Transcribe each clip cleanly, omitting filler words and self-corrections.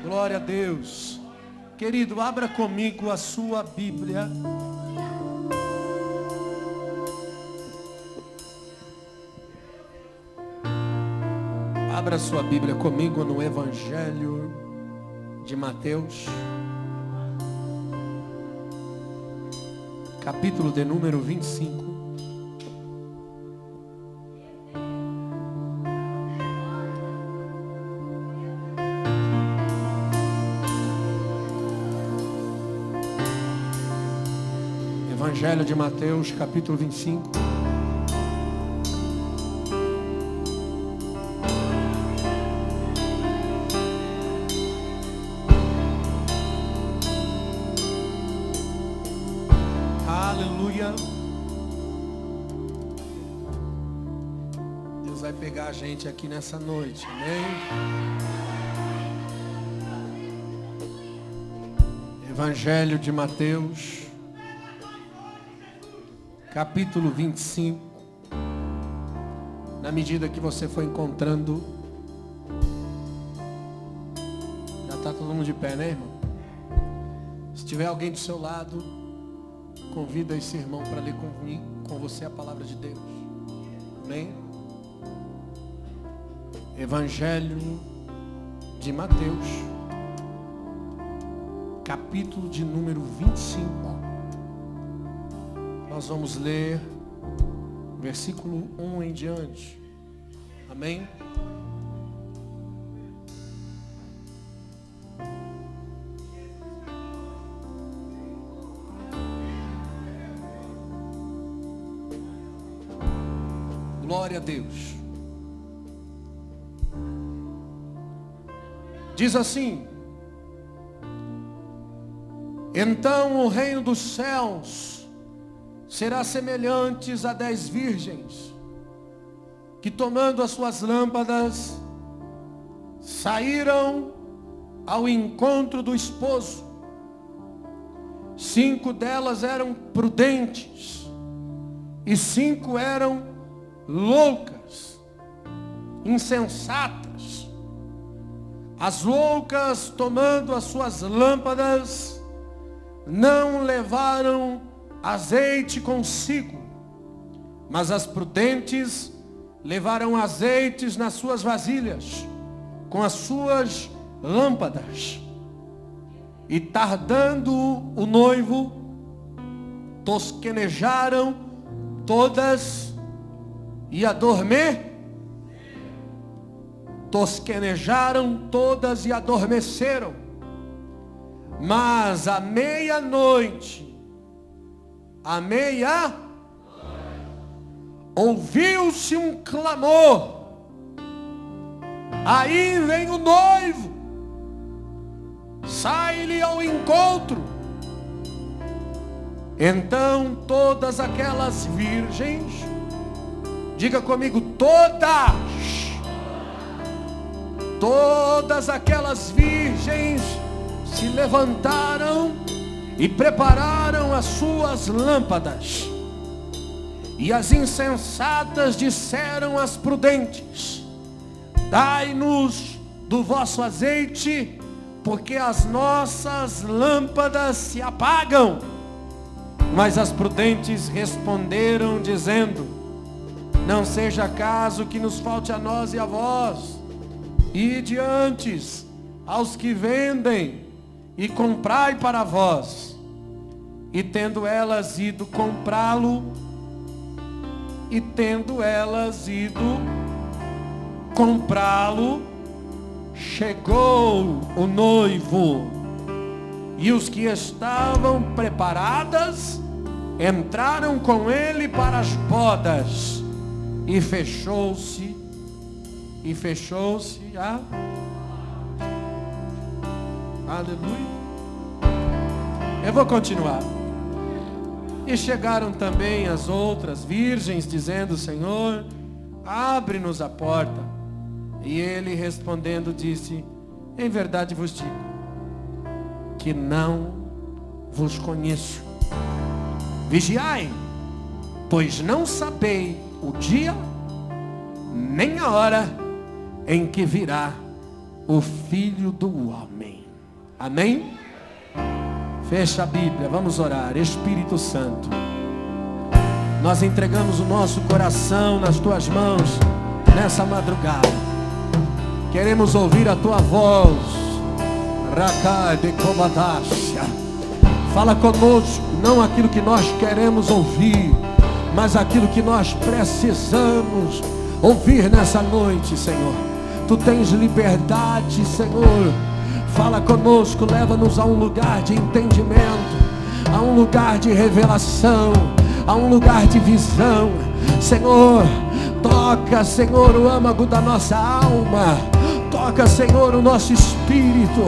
Glória a Deus. Querido, abra comigo a sua Bíblia. Abra sua Bíblia comigo no Evangelho de Mateus, capítulo de número 25. Evangelho de Mateus, capítulo 25. Aleluia. Deus vai pegar a gente aqui nessa noite, amém? Evangelho de Mateus, capítulo 25. Na medida que você for encontrando, já está todo mundo de pé, né, irmão? Se tiver alguém do seu lado, convida esse irmão para ler com você a palavra de Deus. Amém? Evangelho de Mateus, capítulo de número 25. Nós vamos ler versículo 1 em diante. Amém? Glória a Deus. Diz assim: então o reino dos céus será semelhante a 10 virgens, que tomando as suas lâmpadas, saíram ao encontro do esposo. 5 delas eram prudentes, e 5 eram loucas, insensatas. As loucas, tomando as suas lâmpadas, não levaram azeite consigo, mas as prudentes levaram azeites nas suas vasilhas, com as suas lâmpadas. E tardando o noivo, tosquenejaram todas e adormeceram. Mas à meia-noite, ouviu-se um clamor: aí vem o noivo, sai-lhe ao encontro. Então todas aquelas virgens, diga comigo, todas aquelas virgens se levantaram e prepararam as suas lâmpadas. E as insensatas disseram às prudentes: dai-nos do vosso azeite, porque as nossas lâmpadas se apagam. Mas as prudentes responderam, dizendo: não seja caso que nos falte a nós e a vós, ide antes aos que vendem e comprai para vós. E tendo elas ido comprá-lo, chegou o noivo, e os que estavam preparadas entraram com ele para as bodas, e fechou-se a... Aleluia. Eu vou continuar. E chegaram também as outras virgens, dizendo: Senhor, abre-nos a porta. E ele respondendo disse: em verdade vos digo, que não vos conheço. Vigiai, pois não sabei o dia, nem a hora em que virá o Filho do Homem. Amém? Fecha a Bíblia, vamos orar. Espírito Santo, nós entregamos o nosso coração nas tuas mãos nessa madrugada. Queremos ouvir a tua voz. Fala conosco, não aquilo que nós queremos ouvir, mas aquilo que nós precisamos ouvir nessa noite, Senhor. Tu tens liberdade, Senhor. Fala conosco, leva-nos a um lugar de entendimento, a um lugar de revelação, a um lugar de visão. Senhor, toca, Senhor, o âmago da nossa alma. Toca, Senhor, o nosso espírito.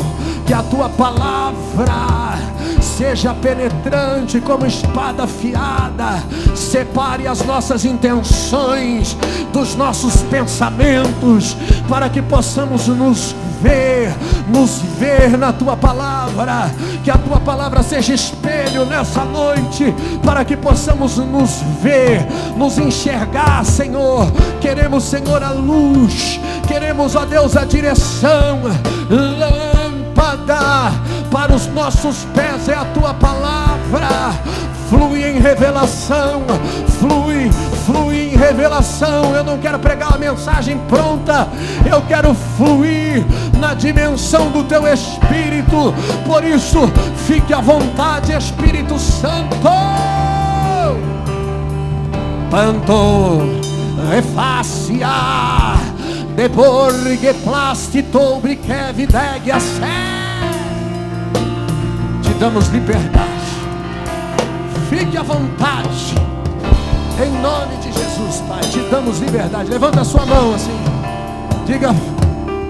Que a tua palavra seja penetrante como espada afiada. Separe as nossas intenções dos nossos pensamentos, para que possamos nos ver na tua palavra. Que a tua palavra seja espelho nessa noite, para que possamos nos ver, nos enxergar, Senhor. Queremos, Senhor, a luz. Queremos, ó Deus, a direção. Lâmpada para os nossos pés é a tua palavra. Flui em revelação, flui em revelação. Eu não quero pregar uma mensagem pronta, eu quero fluir na dimensão do teu Espírito. Por isso, fique à vontade, Espírito Santo. Panto, refácia, deborgue plastitou, briqueve, degue a sé. Te damos liberdade. Fique à vontade, em nome de Jesus, Pai, te damos liberdade. Levanta a sua mão assim, diga,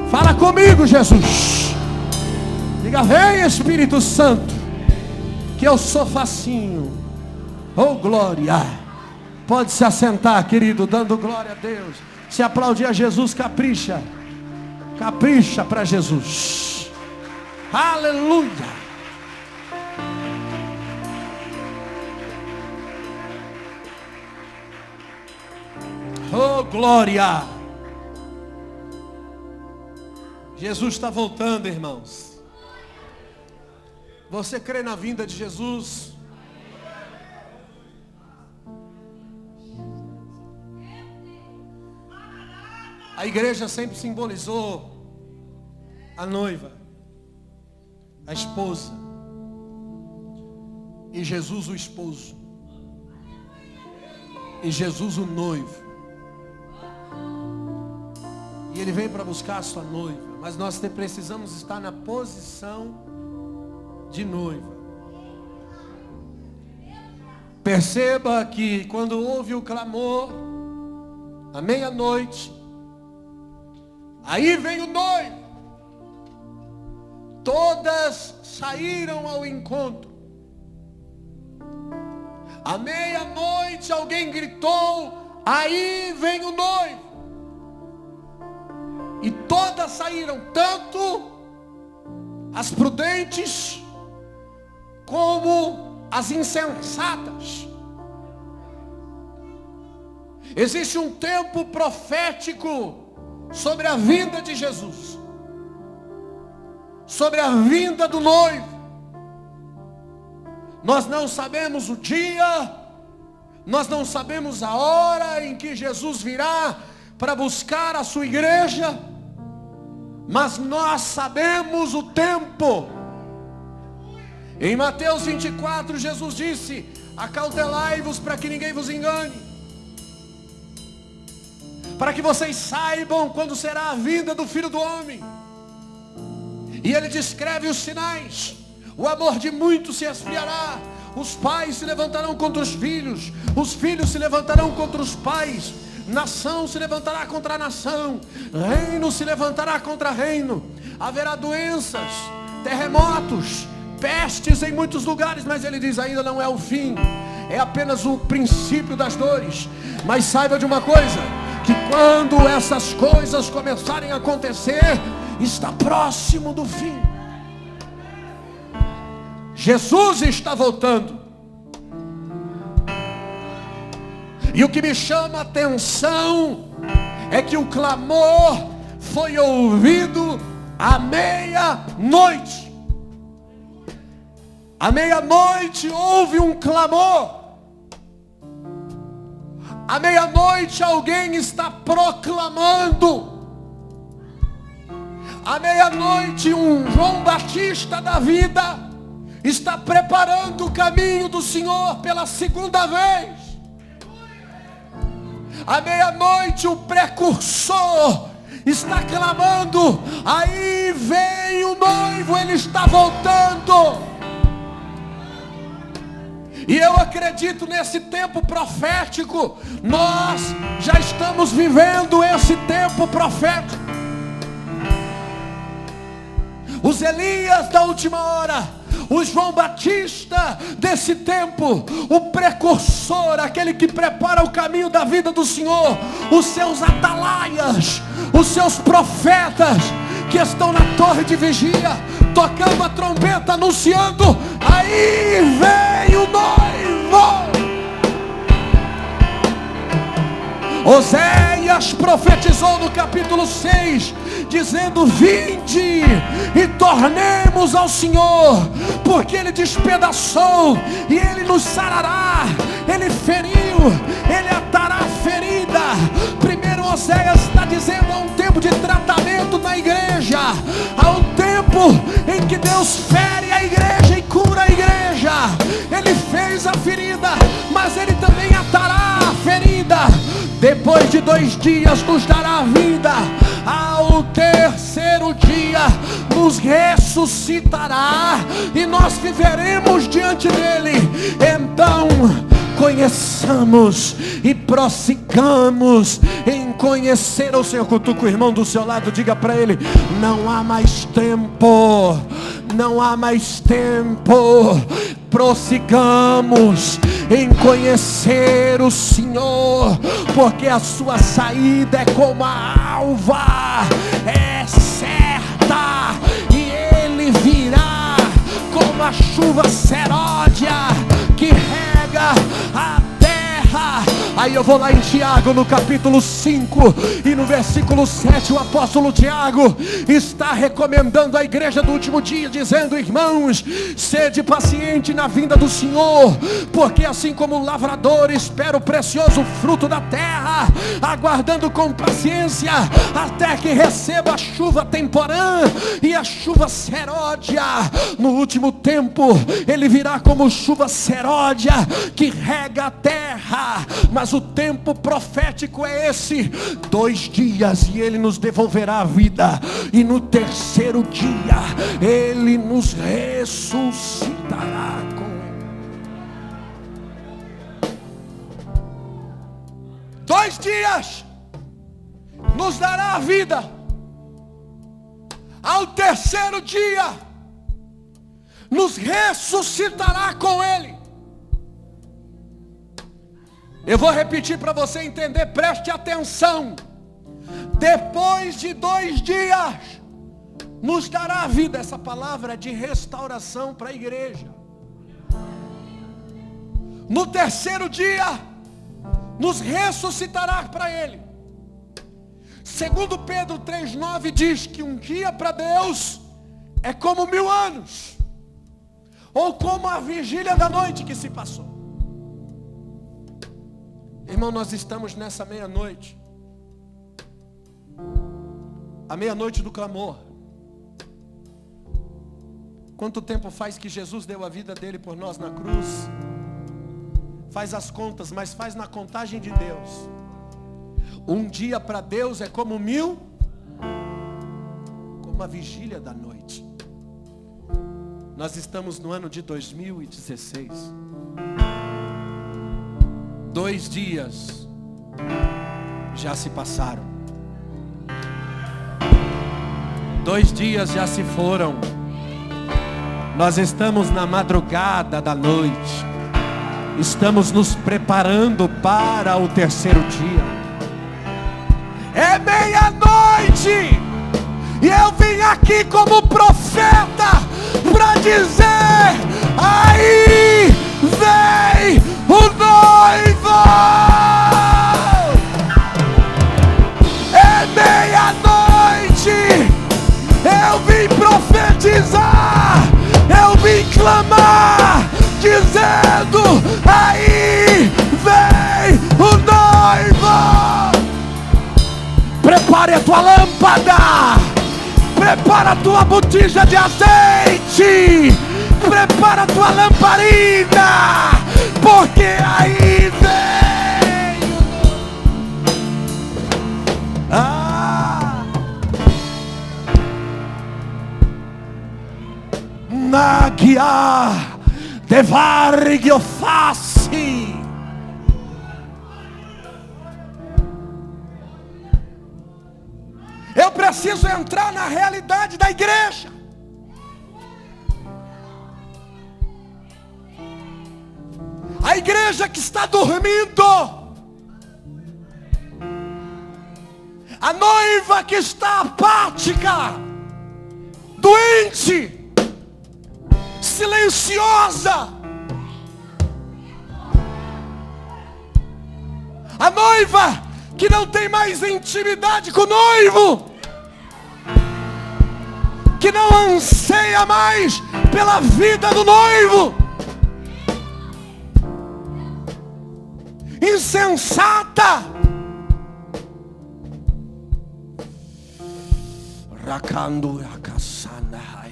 fala comigo, Jesus. Diga, vem Espírito Santo, que eu sou facinho. Oh glória. Pode se assentar, querido, dando glória a Deus. Se aplaudir a Jesus, capricha para Jesus. Aleluia. Oh glória. Jesus está voltando, irmãos. Você crê na vinda de Jesus? A igreja sempre simbolizou a noiva, a esposa, e Jesus o esposo, e Jesus o noivo. E Ele vem para buscar a sua noiva, mas nós precisamos estar na posição de noiva. Perceba que quando houve o clamor, à meia-noite, aí vem o noivo. Todas saíram ao encontro. À meia-noite alguém gritou, aí vem o noivo. E todas saíram, tanto as prudentes como as insensatas. Existe um tempo profético sobre a vinda de Jesus, sobre a vinda do noivo. Nós não sabemos o dia, nós não sabemos a hora em que Jesus virá para buscar a sua igreja, mas nós sabemos o tempo. Em Mateus 24, Jesus disse: acautelai-vos para que ninguém vos engane, para que vocês saibam quando será a vinda do Filho do Homem. E ele descreve os sinais. O amor de muitos se esfriará, os pais se levantarão contra os filhos se levantarão contra os pais, nação se levantará contra a nação, reino se levantará contra reino. Haverá doenças, terremotos, pestes em muitos lugares, mas ele diz, ainda não é o fim, é apenas o princípio das dores. Mas saiba de uma coisa, que quando essas coisas começarem a acontecer, está próximo do fim. Jesus está voltando. E o que me chama a atenção é que o clamor foi ouvido À meia-noite. À meia-noite houve um clamor. À meia-noite alguém está proclamando. À meia-noite um João Batista da vida está preparando o caminho do Senhor pela segunda vez. À meia-noite o precursor está clamando. Aí vem o noivo, ele está voltando. E eu acredito nesse tempo profético. Nós já estamos vivendo esse tempo profético. Os Elias da última hora, o João Batista desse tempo, o precursor, aquele que prepara o caminho da vida do Senhor, os seus atalaias, os seus profetas que estão na torre de vigia, tocando a trombeta, anunciando: aí vem o noivo. Oséias profetizou no capítulo 6, dizendo: vinde e tornemos ao Senhor, porque Ele despedaçou e Ele nos sarará, Ele feriu, Ele atará a ferida. Primeiro Oséias está dizendo: há um tempo de tratamento na igreja, há um tempo em que Deus fere a igreja e cura a igreja. Ele fez a ferida, mas Ele também atará a ferida. Depois de 2 dias nos dará vida. Ao terceiro dia nos ressuscitará e nós viveremos diante dele. Então conheçamos e prossigamos em conhecer o Senhor. Cutuca o irmão do seu lado, diga para ele: não há mais tempo, não há mais tempo. Prossigamos em conhecer o Senhor, porque a sua saída é como a alva, é certa, e Ele virá como a chuva seródia que rega a terra. Aí eu vou lá em Tiago, no capítulo 5 e no versículo 7, o apóstolo Tiago está recomendando à igreja do último dia, dizendo: irmãos, sede paciente na vinda do Senhor, porque assim como o lavrador espera o precioso fruto da terra, aguardando com paciência até que receba a chuva temporã e a chuva seródia, no último tempo Ele virá como chuva seródia que rega a terra. Mas o tempo profético é esse: 2 dias e Ele nos devolverá a vida, e no terceiro dia Ele nos ressuscitará com Ele. 2 dias nos dará a vida. Ao terceiro dia nos ressuscitará com Ele. Eu vou repetir para você entender, preste atenção. Depois de 2 dias nos dará a vida. Essa palavra é de restauração para a igreja. No terceiro dia nos ressuscitará para Ele. Segundo Pedro 3,9 diz que um dia para Deus é como 1000 anos, ou como a vigília da noite que se passou. Irmão, nós estamos nessa meia-noite, a meia-noite do clamor. Quanto tempo faz que Jesus deu a vida dele por nós na cruz? Faz as contas, mas faz na contagem de Deus. Um dia para Deus é como 1000, como a vigília da noite. Nós estamos no ano de 2016. 2 dias já se passaram. 2 dias já se foram. Nós estamos na madrugada da noite. Estamos nos preparando para o terceiro dia. É meia-noite e eu vim aqui como profeta para dizer: aí vem o noivo. É meia-noite, eu tua lâmpada, prepara a tua botija de azeite, prepara a tua lamparina, porque aí vem. Nagia de vargio fassi. Eu preciso entrar na realidade da igreja. A igreja que está dormindo, a noiva que está apática, doente, silenciosa, a noiva que não tem mais intimidade com o noivo, que não anseia mais pela vida do noivo, insensata, rakando rakasandai.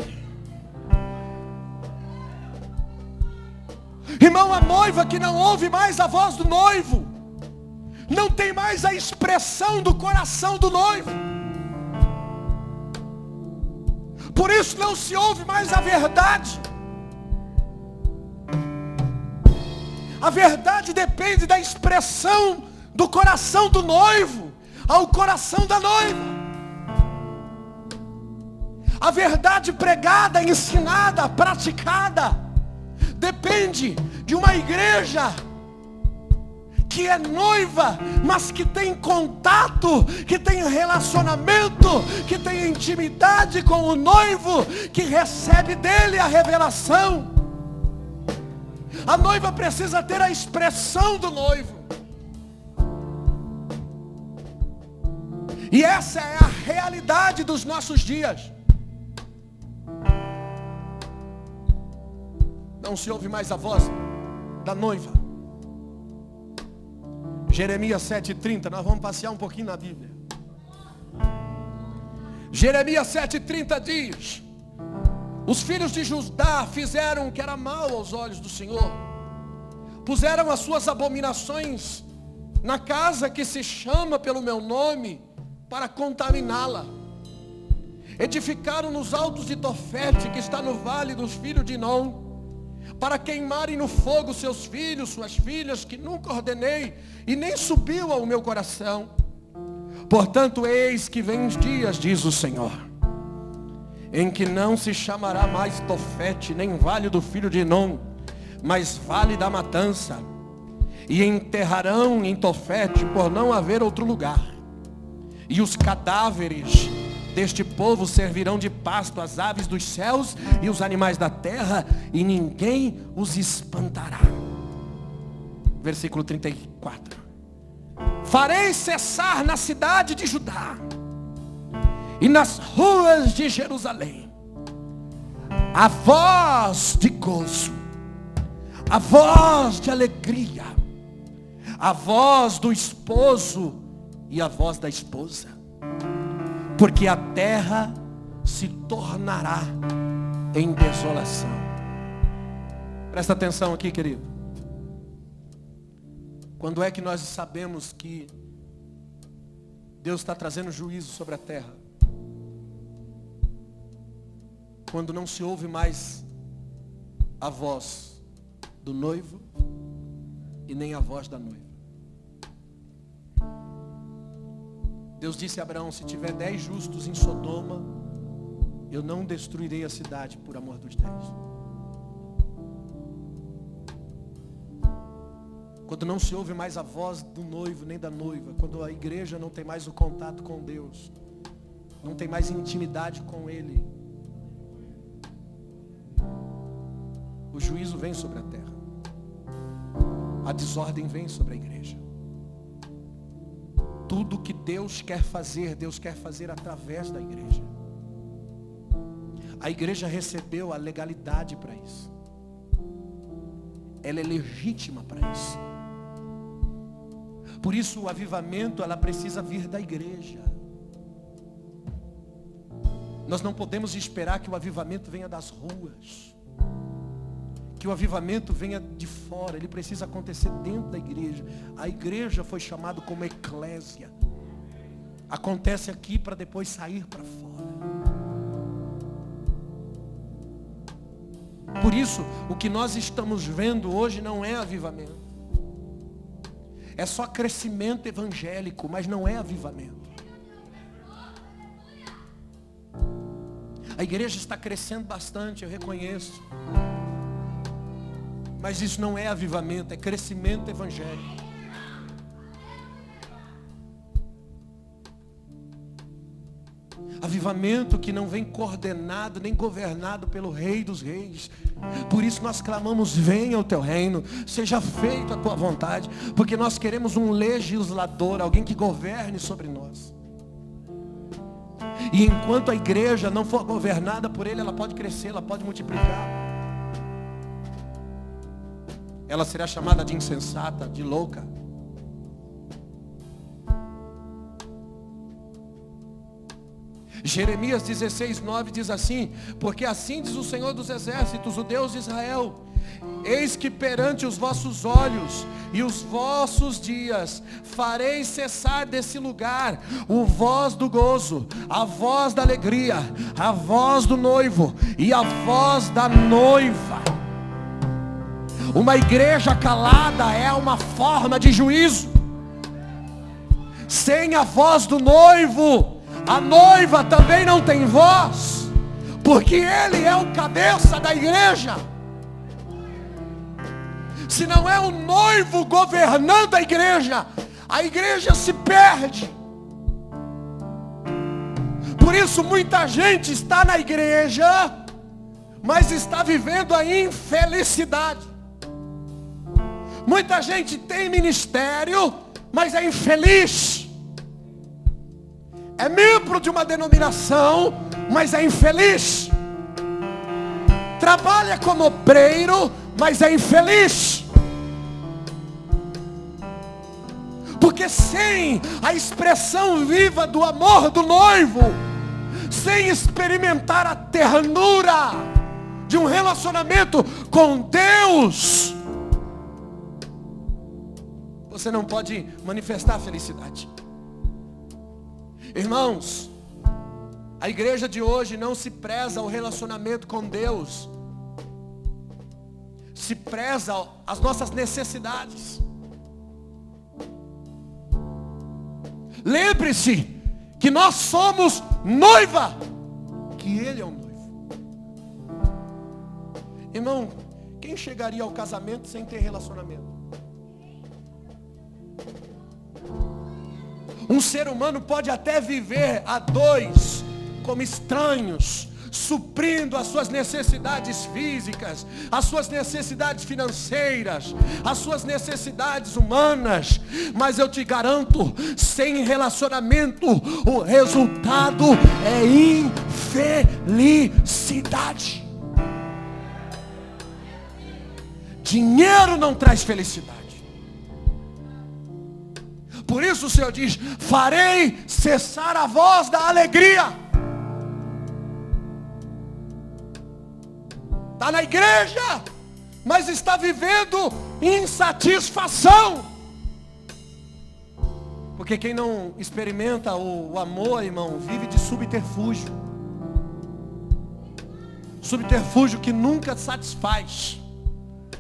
Irmão, a noiva que não ouve mais a voz do noivo, não tem mais a expressão do coração do noivo. Por isso não se ouve mais a verdade. A verdade depende da expressão do coração do noivo ao coração da noiva. A verdade pregada, ensinada, praticada, depende de uma igreja que é noiva, mas que tem contato, que tem relacionamento, que tem intimidade com o noivo, que recebe dele a revelação. A noiva precisa ter a expressão do noivo. E essa é a realidade dos nossos dias. Não se ouve mais a voz da noiva. Jeremias 7,30, nós vamos passear um pouquinho na Bíblia. Jeremias 7,30 diz: os filhos de Judá fizeram o que era mal aos olhos do Senhor. Puseram as suas abominações na casa que se chama pelo meu nome, para contaminá-la. Edificaram nos altos de Tofete, que está no vale dos filhos de Inom, para queimarem no fogo seus filhos, suas filhas, que nunca ordenei, e nem subiu ao meu coração. Portanto, eis que vem os dias, diz o Senhor, em que não se chamará mais Tofete, nem vale do filho de Inom, mas vale da matança. E enterrarão em Tofete, por não haver outro lugar. E os cadáveres deste povo servirão de pasto às aves dos céus e os animais da terra, e ninguém os espantará. Versículo 34. Farei cessar na cidade de Judá e nas ruas de Jerusalém a voz de gozo, a voz de alegria, a voz do esposo e a voz da esposa, porque a terra se tornará em desolação. Presta atenção aqui, querido. Quando é que nós sabemos que Deus está trazendo juízo sobre a terra? Quando não se ouve mais a voz do noivo e nem a voz da noiva. Deus disse a Abraão: se tiver 10 justos em Sodoma, eu não destruirei a cidade por amor dos 10. Quando não se ouve mais a voz do noivo nem da noiva, quando a igreja não tem mais o contato com Deus, não tem mais intimidade com Ele, o juízo vem sobre a terra. A desordem vem sobre a igreja. Tudo que Deus quer fazer através da igreja. A igreja recebeu a legalidade para isso. Ela é legítima para isso. Por isso o avivamento, ela precisa vir da igreja. Nós não podemos esperar que o avivamento venha das ruas, que o avivamento venha de fora. Ele precisa acontecer dentro da igreja. A igreja foi chamada como eclésia. Acontece aqui para depois sair para fora. Por isso, o que nós estamos vendo hoje não é avivamento. É só crescimento evangélico, mas não é avivamento. A igreja está crescendo bastante, eu reconheço. Mas isso não é avivamento, é crescimento evangélico. Avivamento que não vem coordenado nem governado pelo Rei dos Reis. Por isso nós clamamos: venha o teu reino, seja feita a tua vontade. Porque nós queremos um legislador, alguém que governe sobre nós. E enquanto a igreja não for governada por ele, ela pode crescer, ela pode multiplicar. Ela será chamada de insensata, de louca. Jeremias 16:9 diz assim: porque assim diz o Senhor dos Exércitos, o Deus de Israel: eis que perante os vossos olhos e os vossos dias farei cessar desse lugar o voz do gozo, a voz da alegria, a voz do noivo e a voz da noiva. Uma igreja calada é uma forma de juízo. Sem a voz do noivo, a noiva também não tem voz, porque ele é o cabeça da igreja. Se não é o noivo governando a igreja se perde. Por isso muita gente está na igreja, mas está vivendo a infelicidade. Muita gente tem ministério, mas é infeliz. É membro de uma denominação, mas é infeliz. Trabalha como obreiro, mas é infeliz. Porque sem a expressão viva do amor do noivo, sem experimentar a ternura de um relacionamento com Deus, você não pode manifestar a felicidade. Irmãos, a igreja de hoje não se preza o relacionamento com Deus, se preza as nossas necessidades. Lembre-se que nós somos noiva, que Ele é o noivo. Irmão, quem chegaria ao casamento sem ter relacionamento? Um ser humano pode até viver a dois, como estranhos, suprindo as suas necessidades físicas, as suas necessidades financeiras, as suas necessidades humanas. Mas eu te garanto, sem relacionamento, o resultado é infelicidade. Dinheiro não traz felicidade. Por isso o Senhor diz: farei cessar a voz da alegria. Está na igreja, mas está vivendo insatisfação. Porque quem não experimenta o amor, irmão, vive de subterfúgio. Subterfúgio que nunca satisfaz.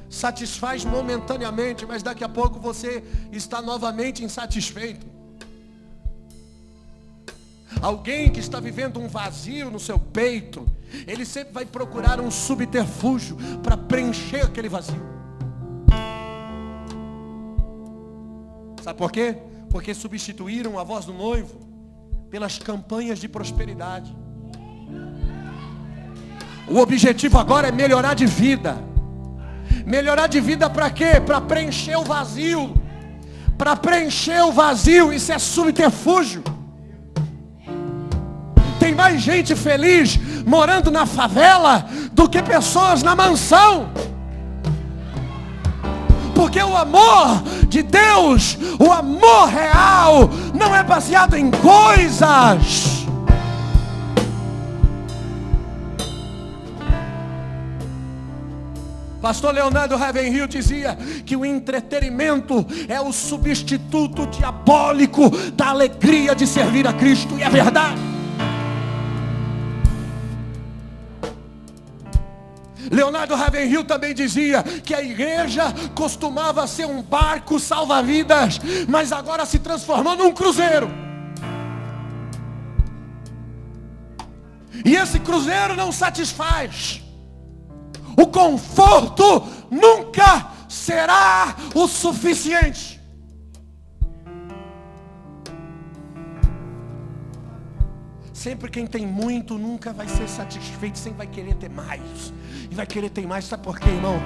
Satisfaz momentaneamente, mas daqui a pouco você está novamente insatisfeito. Alguém que está vivendo um vazio no seu peito, ele sempre vai procurar um subterfúgio para preencher aquele vazio. Sabe por quê? Porque substituíram a voz do noivo pelas campanhas de prosperidade. O objetivo agora é melhorar de vida. Melhorar de vida para quê? Para preencher o vazio. Para preencher o vazio, isso é subterfúgio. Tem mais gente feliz morando na favela do que pessoas na mansão. Porque o amor de Deus, o amor real, não é baseado em coisas. Pastor Leonardo Ravenhill dizia que o entretenimento é o substituto diabólico da alegria de servir a Cristo. E é verdade. Leonardo Ravenhill também dizia que a igreja costumava ser um barco salva-vidas, mas agora se transformou num cruzeiro. E esse cruzeiro não satisfaz. O conforto nunca será o suficiente. Sempre quem tem muito nunca vai ser satisfeito, sempre vai querer ter mais. E vai querer ter mais, sabe por quê, irmão?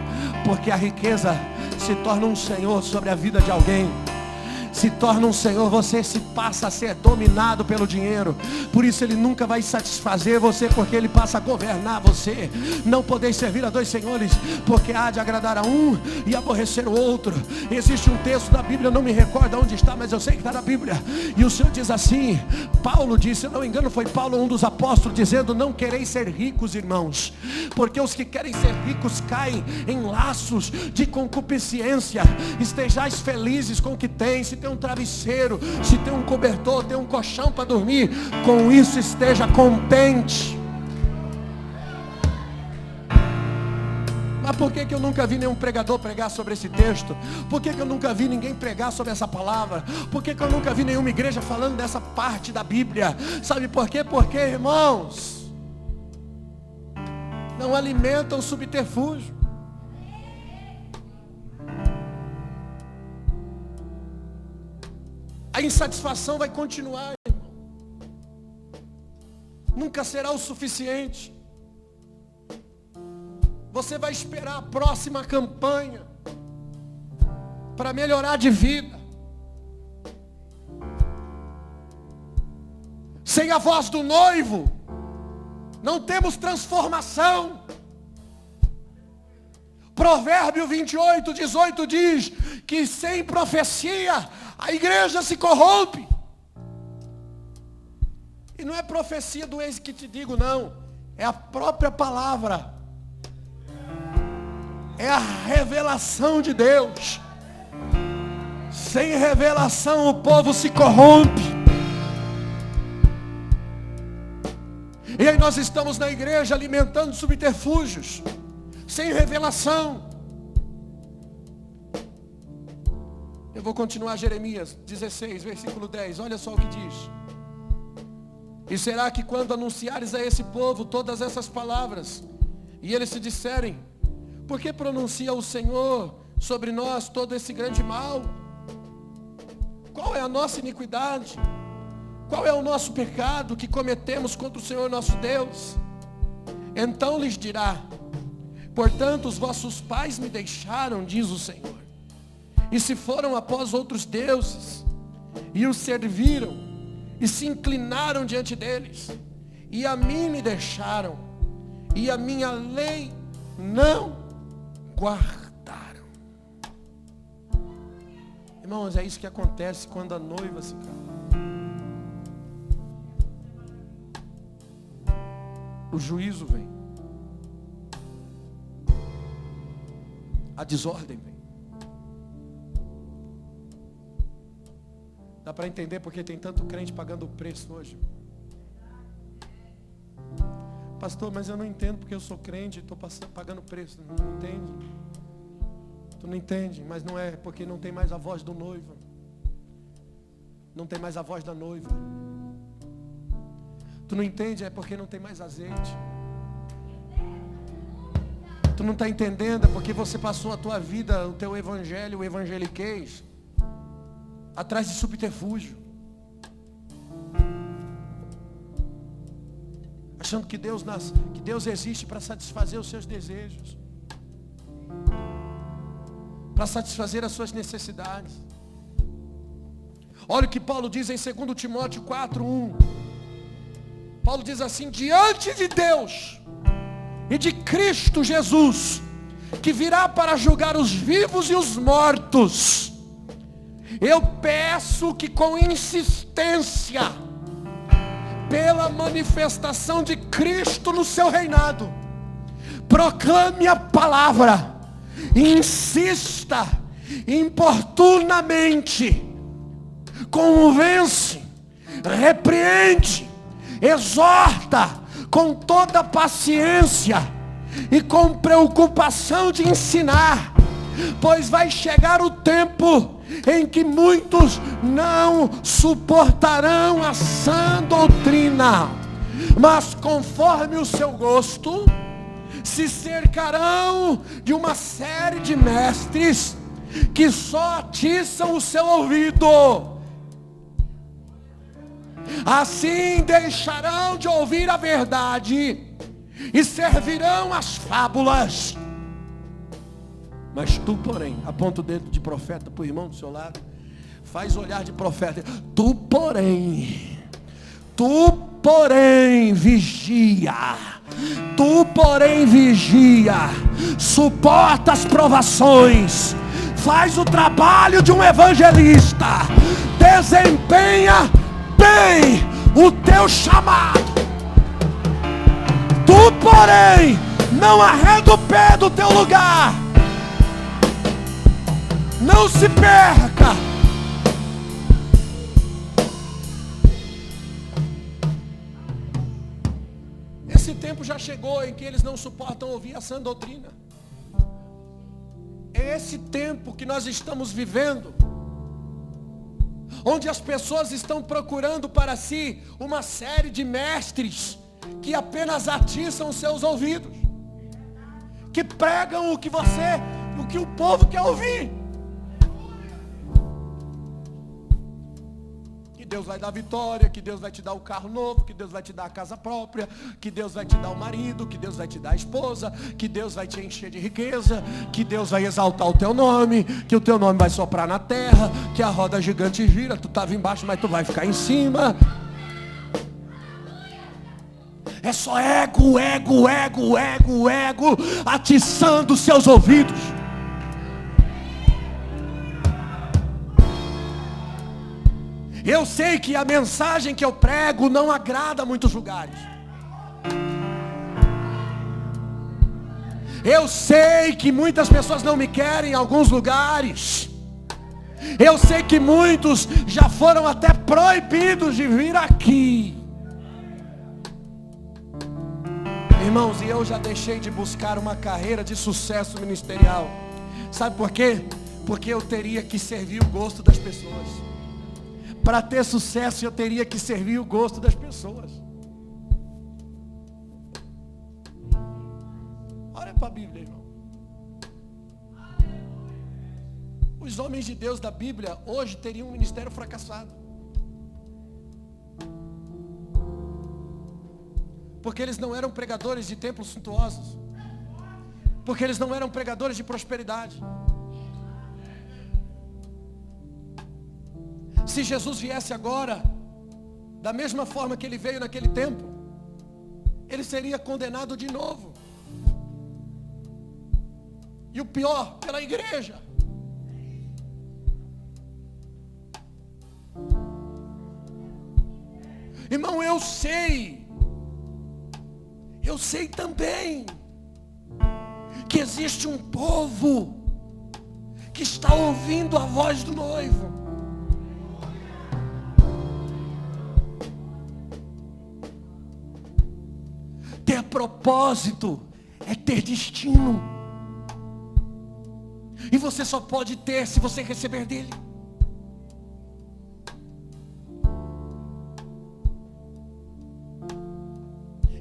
Porque a riqueza se torna um senhor sobre a vida de alguém. Se torna um senhor, você se passa a ser dominado pelo dinheiro. Por isso ele nunca vai satisfazer você, porque ele passa a governar você. Não podeis servir a dois senhores, porque há de agradar a um e aborrecer o outro. Existe um texto da Bíblia, não me recordo onde está, mas eu sei que está na Bíblia. E o Senhor diz assim, Paulo disse, se eu não me engano foi Paulo, um dos apóstolos, dizendo: não quereis ser ricos, irmãos, porque os que querem ser ricos caem em laços de concupiscência. Estejais felizes com o que têm. Se tem um travesseiro, se tem um cobertor, tem um colchão para dormir, com isso esteja contente. Mas por que eu nunca vi nenhum pregador pregar sobre esse texto? Por que eu nunca vi ninguém pregar sobre essa palavra? Por que eu nunca vi nenhuma igreja falando dessa parte da Bíblia? Sabe por quê? Porque, irmãos, não alimentam subterfúgio. A insatisfação vai continuar, irmão. Nunca será o suficiente. Você vai esperar a próxima campanha para melhorar de vida. Sem a voz do noivo, não temos transformação. Provérbio 28:18 diz que sem profecia a igreja se corrompe. E não é profecia do eis que te digo, não. É a própria palavra. É a revelação de Deus. Sem revelação o povo se corrompe. E aí nós estamos na igreja alimentando subterfúgios. Sem revelação. Eu vou continuar Jeremias 16, versículo 10. Olha só o que diz. E será que quando anunciares a esse povo todas essas palavras, e eles se disserem: por que pronuncia o Senhor sobre nós todo esse grande mal? Qual é a nossa iniquidade? Qual é o nosso pecado que cometemos contra o Senhor nosso Deus? Então lhes dirá: portanto os vossos pais me deixaram, diz o Senhor, e se foram após outros deuses, e os serviram, e se inclinaram diante deles, e a mim me deixaram, e a minha lei não guardaram. Irmãos, é isso que acontece quando a noiva se casa. O juízo vem. A desordem vem. Dá para entender porque tem tanto crente pagando o preço hoje. Pastor, mas eu não entendo porque eu sou crente e estou pagando preço. Não entende? Tu não entende, mas não é porque não tem mais a voz do noivo. Não tem mais a voz da noiva. Tu não entende, é porque não tem mais azeite. Tu não está entendendo, é porque você passou a tua vida, o teu evangelho, o evangeliquez, atrás de subterfúgio. Achando que Deus existe para satisfazer os seus desejos, para satisfazer as suas necessidades. Olha o que Paulo diz em 2 Timóteo 4:1. Paulo diz assim: diante de Deus e de Cristo Jesus, que virá para julgar os vivos e os mortos, eu peço que com insistência, pela manifestação de Cristo no seu reinado, proclame a palavra, insista, importunamente, convence, repreende, exorta com toda paciência e com preocupação de ensinar, pois vai chegar o tempo em que muitos não suportarão a sã doutrina, mas conforme o seu gosto, se cercarão de uma série de mestres que só atiçam o seu ouvido. Assim deixarão de ouvir a verdade e servirão as fábulas. Mas tu, porém, aponta o dedo de profeta para o irmão do seu lado, faz olhar de profeta. Tu, porém, vigia. Tu, porém, vigia. Suporta as provações. Faz o trabalho de um evangelista. Desempenha bem o teu chamado. Tu, porém, não arreda o pé do teu lugar. Não se perca. Esse tempo já chegou em que eles não suportam ouvir a sã doutrina. É esse tempo que nós estamos vivendo, onde as pessoas estão procurando para si uma série de mestres que apenas atiçam seus ouvidos, que pregam o que o povo quer ouvir. Que Deus vai dar vitória, que Deus vai te dar o carro novo, que Deus vai te dar a casa própria, que Deus vai te dar o marido, que Deus vai te dar a esposa, que Deus vai te encher de riqueza, que Deus vai exaltar o teu nome, que o teu nome vai soprar na terra, que a roda gigante gira, tu estava embaixo, mas tu vai ficar em cima. É só ego, atiçando os seus ouvidos. Eu sei que a mensagem que eu prego não agrada a muitos lugares. Eu sei que muitas pessoas não me querem em alguns lugares. Eu sei que muitos já foram até proibidos de vir aqui. Irmãos, e eu já deixei de buscar uma carreira de sucesso ministerial. Sabe por quê? Porque eu teria que servir o gosto das pessoas. Para ter sucesso, eu teria que servir o gosto das pessoas. Olha para a Bíblia, irmão. Os homens de Deus da Bíblia hoje teriam um ministério fracassado. Porque eles não eram pregadores de templos suntuosos. Porque eles não eram pregadores de prosperidade. Se Jesus viesse agora, da mesma forma que ele veio naquele tempo, ele seria condenado de novo. E o pior, pela igreja. Irmão, eu sei também que existe um povo que está ouvindo a voz do noivo. Ter propósito é ter destino. E você só pode ter se você receber dele.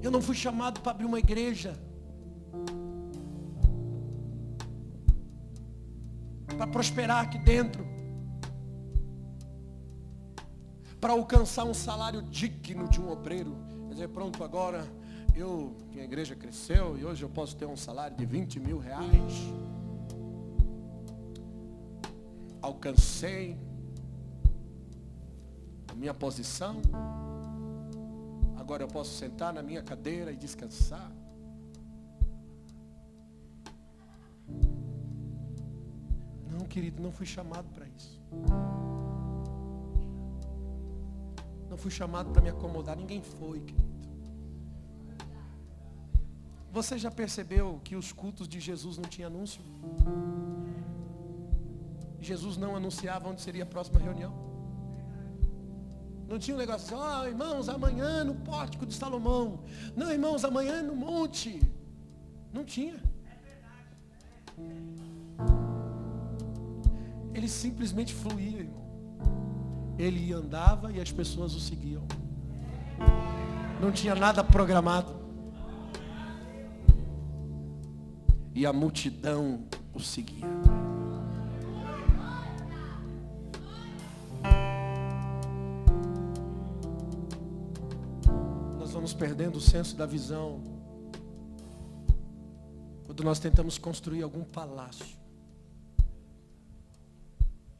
Eu não fui chamado para abrir uma igreja para prosperar aqui dentro, para alcançar um salário digno de um obreiro. Quer dizer, pronto, agora minha igreja cresceu e hoje eu posso ter um salário de 20 mil reais. Alcancei a minha posição. Agora eu posso sentar na minha cadeira e descansar. Não, querido, não fui chamado para isso. Não fui chamado para me acomodar. Ninguém foi, querido. Você já percebeu que os cultos de Jesus não tinham anúncio? Jesus não anunciava onde seria a próxima reunião. Não tinha um negócio assim, irmãos, amanhã no pórtico de Salomão. Não, irmãos, amanhã no monte. Não tinha. Ele simplesmente fluía, irmão. Ele andava e as pessoas o seguiam. Não tinha nada programado. E a multidão o seguia. Nós vamos perdendo o senso da visão quando nós tentamos construir algum palácio.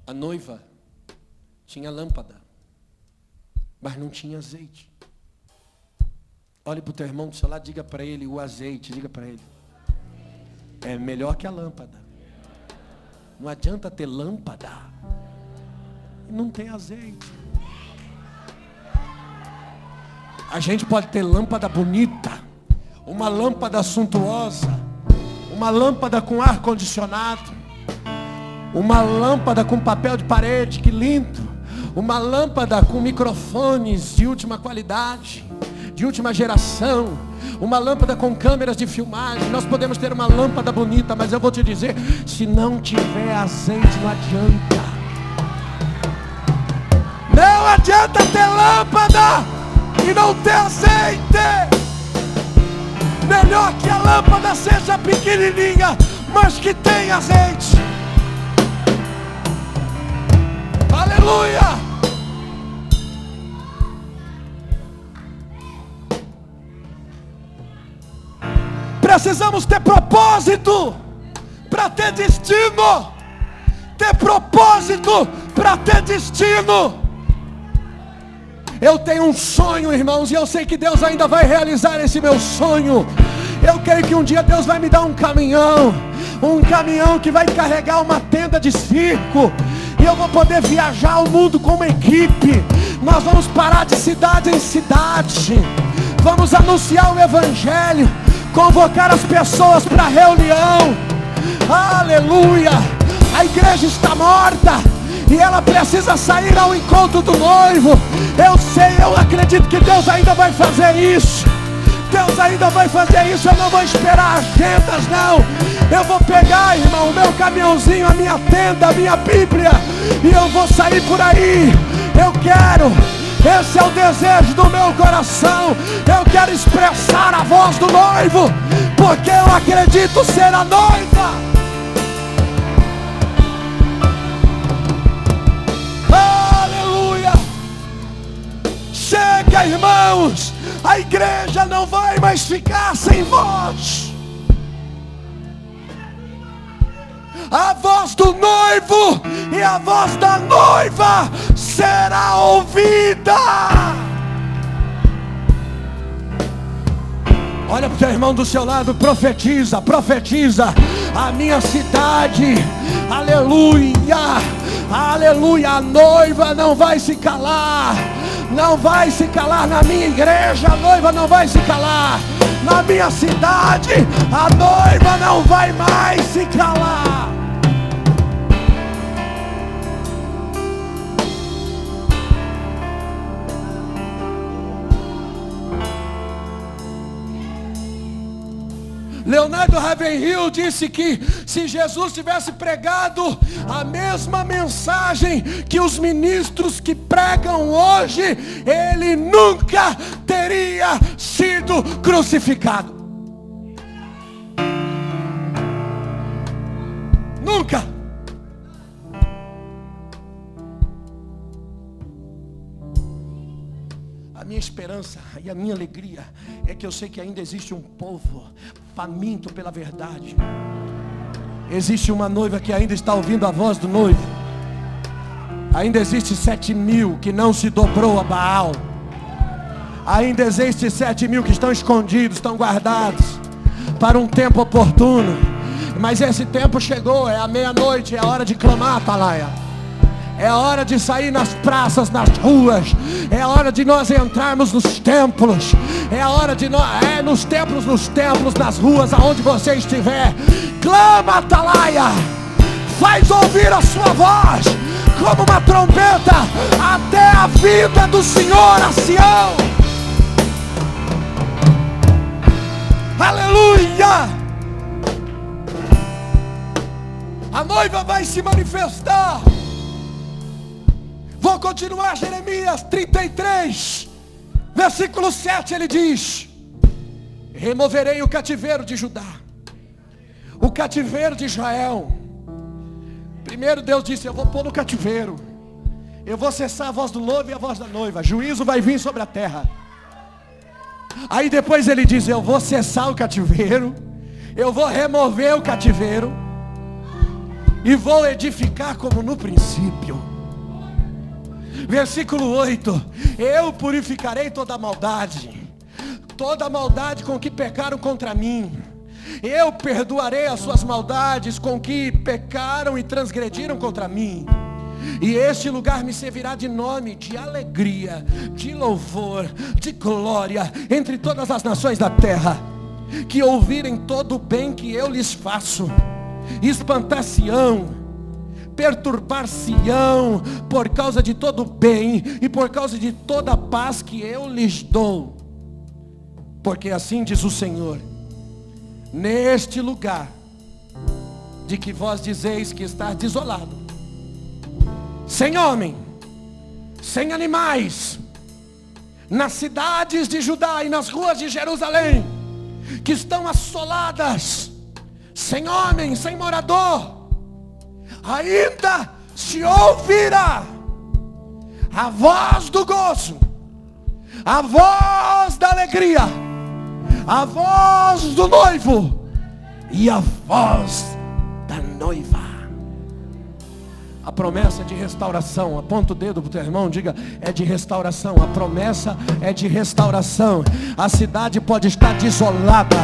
A noiva tinha lâmpada, mas não tinha azeite. Olhe para o teu irmão do seu lado, diga para ele o azeite, diga para ele. É melhor que a lâmpada. Não adianta ter lâmpada e não tem azeite. A gente pode ter lâmpada bonita, uma lâmpada suntuosa, uma lâmpada com ar condicionado, uma lâmpada com papel de parede, que lindo. Uma lâmpada com microfones de última qualidade, de última geração. Uma lâmpada com câmeras de filmagem. Nós podemos ter uma lâmpada bonita, mas eu vou te dizer, se não tiver azeite, não adianta. Não adianta ter lâmpada e não ter azeite. Melhor que a lâmpada seja pequenininha, mas que tenha azeite. Aleluia! Precisamos ter propósito para ter destino. Ter propósito para ter destino. Eu tenho um sonho, irmãos, e eu sei que Deus ainda vai realizar esse meu sonho. Eu creio que um dia Deus vai me dar um caminhão que vai carregar uma tenda de circo. E eu vou poder viajar o mundo com uma equipe. Nós vamos parar de cidade em cidade. Vamos anunciar o evangelho, convocar as pessoas para a reunião. Aleluia! A igreja está morta e ela precisa sair ao encontro do noivo. Eu acredito que Deus ainda vai fazer isso. Deus ainda vai fazer isso. Eu não vou esperar agendas, não. Eu vou pegar, irmão, o meu caminhãozinho, a minha tenda, a minha Bíblia, e eu vou sair por aí. Eu quero, esse é o desejo do meu coração. Eu quero expressar a voz do noivo, porque eu acredito ser a noiva. Aleluia! Chega, irmãos, a igreja não vai mais ficar sem voz. A voz do noivo e a voz da noiva será ouvida. Olha para o teu irmão do seu lado, profetiza, profetiza. A minha cidade, aleluia, aleluia. A noiva não vai se calar. Não vai se calar na minha igreja. A noiva não vai se calar. Na minha cidade, a noiva não vai mais se calar. Leonardo Ravenhill disse que se Jesus tivesse pregado a mesma mensagem que os ministros que pregam hoje, ele nunca teria sido crucificado. Nunca. A minha esperança e a minha alegria é que eu sei que ainda existe um povo faminto pela verdade. Existe uma noiva que ainda está ouvindo a voz do noivo. Ainda existe 7.000 que não se dobrou a Baal. Ainda existe 7.000 que estão escondidos, estão guardados para um tempo oportuno. Mas esse tempo chegou, é a meia-noite, é a hora de clamar, Atalaia. É hora de sair nas praças, nas ruas. É hora de nós entrarmos nos templos. É a hora de nós, nos templos, nas ruas, aonde você estiver. Clama, Atalaia. Faz ouvir a sua voz como uma trombeta até a vinda do Senhor a Sião. Aleluia! A noiva vai se manifestar. Vou continuar. Jeremias 33, versículo 7, ele diz: removerei o cativeiro de Judá, o cativeiro de Israel. Primeiro Deus disse: eu vou pôr no cativeiro, eu vou cessar a voz do noivo e a voz da noiva, juízo vai vir sobre a terra. Aí depois ele diz: eu vou cessar o cativeiro, eu vou remover o cativeiro e vou edificar como no princípio. Versículo 8: eu purificarei toda maldade com que pecaram contra mim. Eu perdoarei as suas maldades com que pecaram e transgrediram contra mim. E este lugar me servirá de nome, de alegria, de louvor, de glória entre todas as nações da terra, que ouvirem todo o bem que eu lhes faço. Espantar-se-ão, perturbar-se-ão por causa de todo o bem e por causa de toda a paz que eu lhes dou. Porque assim diz o Senhor: neste lugar de que vós dizeis que está desolado, sem homem, sem animais, nas cidades de Judá e nas ruas de Jerusalém, que estão assoladas, sem homem, sem morador, ainda se ouvirá a voz do gozo, a voz da alegria, a voz do noivo e a voz da noiva. A promessa de restauração. Aponta o dedo para o teu irmão, diga: é de restauração. A promessa é de restauração. A cidade pode estar desolada,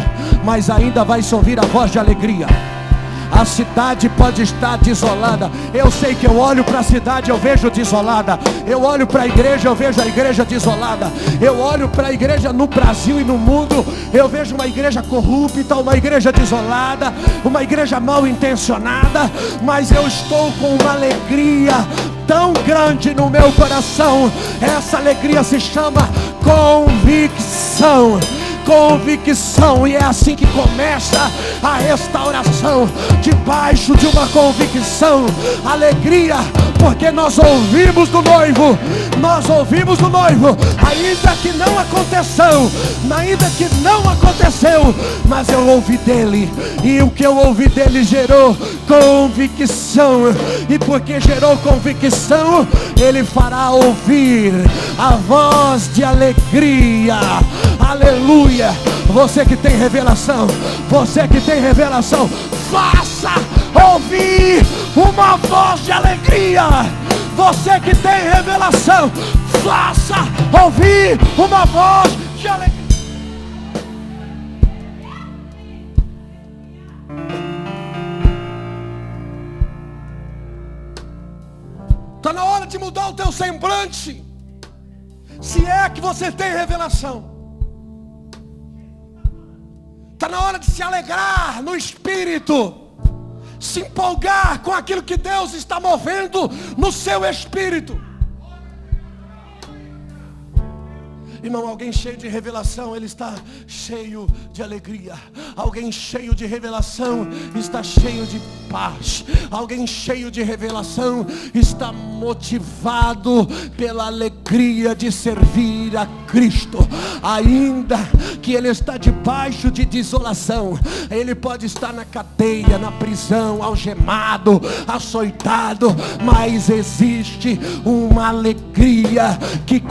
mas ainda vai se ouvir a voz de alegria. A cidade pode estar desolada. Eu sei que eu olho para a cidade, eu vejo desolada. Eu olho para a igreja, eu vejo a igreja desolada. Eu olho para a igreja no Brasil e no mundo, eu vejo uma igreja corrupta, uma igreja desolada, uma igreja mal intencionada. Mas eu estou com uma alegria tão grande no meu coração. Essa alegria se chama convicção. Convicção, e é assim que começa a restauração, debaixo de uma convicção, alegria, porque nós ouvimos do noivo, ainda que não aconteceu, mas eu ouvi dele, e o que eu ouvi dele gerou convicção, e porque gerou convicção, ele fará ouvir a voz de alegria. Aleluia. Você que tem revelação, faça ouvir uma voz de alegria. Você que tem revelação, faça ouvir uma voz de alegria. Está na hora de mudar o teu semblante, se é que você tem revelação. Está na hora de se alegrar no espírito, se empolgar com aquilo que Deus está movendo no seu espírito. Irmão, alguém cheio de revelação, ele está cheio de alegria. Alguém cheio de revelação está cheio de paz. Alguém cheio de revelação está motivado pela alegria de servir a Cristo. Ainda que ele está debaixo de desolação, ele pode estar na cadeia, na prisão, algemado, açoitado, mas existe uma alegria que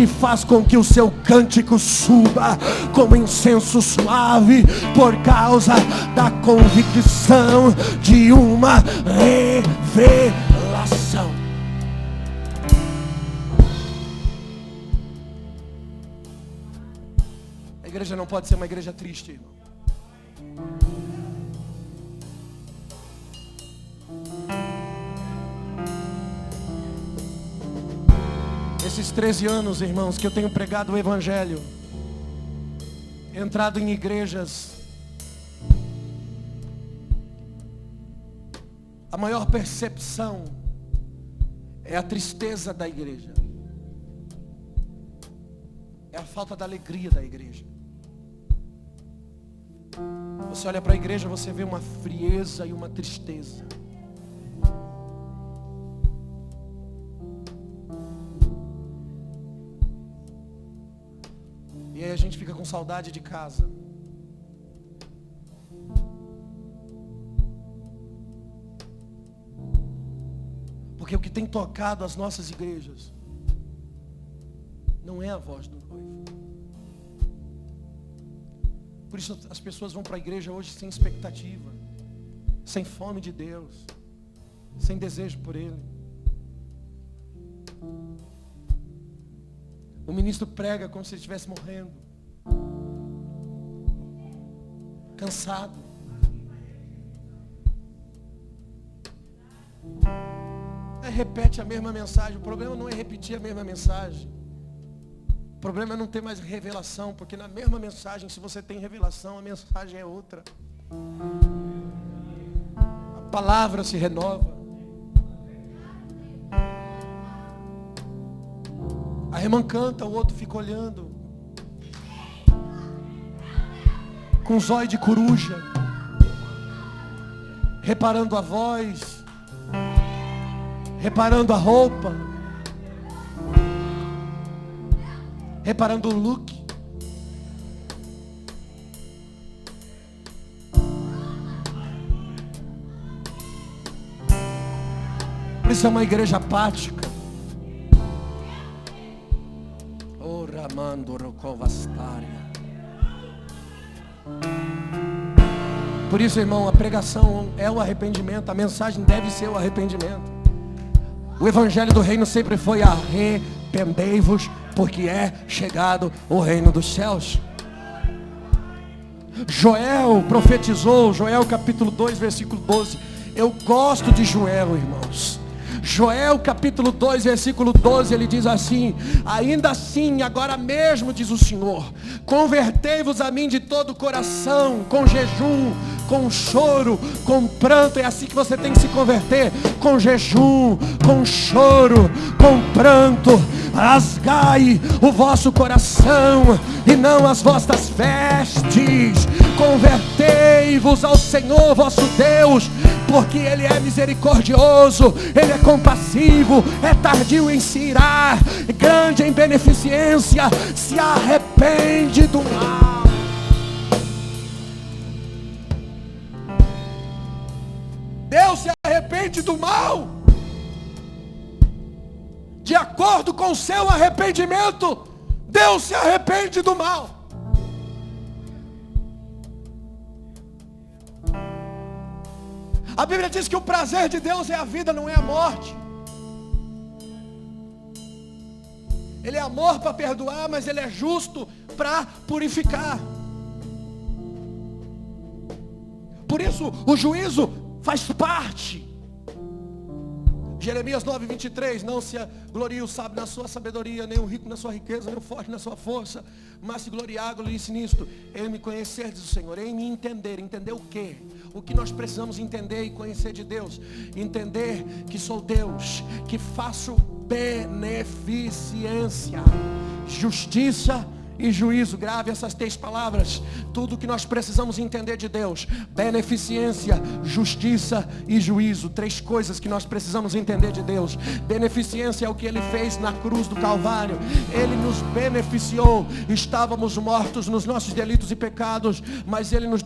faz com que o seu cântico suba como incenso suave, por causa da convicção de uma revelação. A igreja não pode ser uma igreja triste, irmão. Esses 13 anos, irmãos, que eu tenho pregado o evangelho, entrado em igrejas, a maior percepção é a tristeza da igreja, é a falta da alegria da igreja. Você olha para a igreja, você vê uma frieza e uma tristeza. E aí a gente fica com saudade de casa. Porque o que tem tocado as nossas igrejas não é a voz do noivo. Por isso as pessoas vão para a igreja hoje sem expectativa, sem fome de Deus, sem desejo por Ele. O ministro prega como se ele estivesse morrendo, cansado. Repete a mesma mensagem. O problema não é repetir a mesma mensagem. O problema é não ter mais revelação, porque na mesma mensagem, se você tem revelação, a mensagem é outra. A palavra se renova. A irmã canta, o outro fica olhando com zóio de coruja, reparando a voz, reparando a roupa, reparando o look. Por isso é uma igreja apática. Oh, Ramando Rocovastaria. Por isso, irmão, a pregação é o arrependimento. A mensagem deve ser o arrependimento. O evangelho do reino sempre foi: arrependei-vos, porque é chegado o reino dos céus. Joel profetizou, Joel capítulo 2, versículo 12. Eu gosto de Joel, irmãos. Joel capítulo 2, versículo 12, ele diz assim: ainda assim, agora mesmo, diz o Senhor, convertei-vos a mim de todo o coração, com jejum, com choro, com pranto. É assim que você tem que se converter: com jejum, com choro, com pranto. Rasgai o vosso coração e não as vossas vestes. Convertei-vos ao Senhor vosso Deus, porque Ele é misericordioso, Ele é compassivo, é tardio em se irar, grande em beneficência, se arrepende do mal. Deus se arrepende do mal, de acordo com o seu arrependimento. Deus se arrepende do mal. A Bíblia diz que o prazer de Deus é a vida, não é a morte. Ele é amor para perdoar, mas Ele é justo para purificar. Por isso o juízo faz parte. Jeremias 9, 23, não se glorie o sábio na sua sabedoria, nem o rico na sua riqueza, nem o forte na sua força, mas se gloriar, glorice nisto, em me conhecer, diz o Senhor, em me entender. Entender o quê? O que nós precisamos entender e conhecer de Deus? Entender que sou Deus, que faço beneficência, justiça e juízo. Grave essas 3 palavras. Tudo que nós precisamos entender de Deus: beneficência, justiça e juízo. 3 coisas que nós precisamos entender de Deus. Beneficência é o que Ele fez na cruz do Calvário. Ele nos beneficiou. Estávamos mortos nos nossos delitos e pecados, mas Ele nos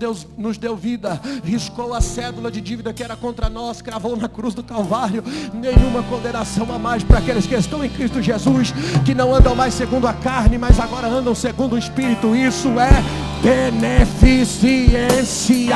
deu vida. Riscou a cédula de dívida que era contra nós, cravou na cruz do Calvário. Nenhuma condenação a mais para aqueles que estão em Cristo Jesus, que não andam mais segundo a carne, mas agora andam segundo o Espírito. Isso é beneficência.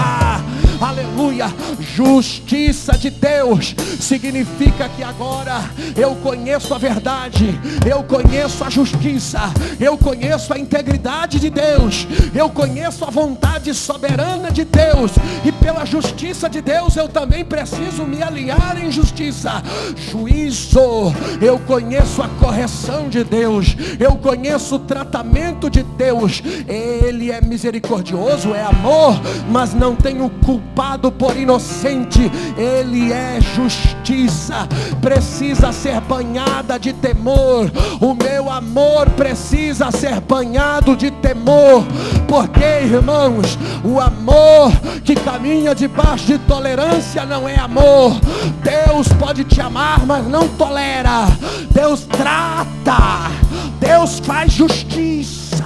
Aleluia. aleluia, justiça de Deus significa que agora eu conheço a verdade, eu conheço a justiça, eu conheço a integridade de Deus, eu conheço a vontade soberana de Deus, e pela justiça de Deus eu também preciso me alinhar em justiça. Juízo, eu conheço a correção de Deus, eu conheço o tratamento de Deus. Ele é misericordioso, é amor, mas não tem o culpado por inocente. Ele é justiça, precisa ser banhada de temor. O meu amor precisa ser banhado de temor, porque, irmãos, o amor que caminha debaixo de tolerância não é amor. Deus pode te amar, mas não tolera. Deus trata, Deus faz justiça.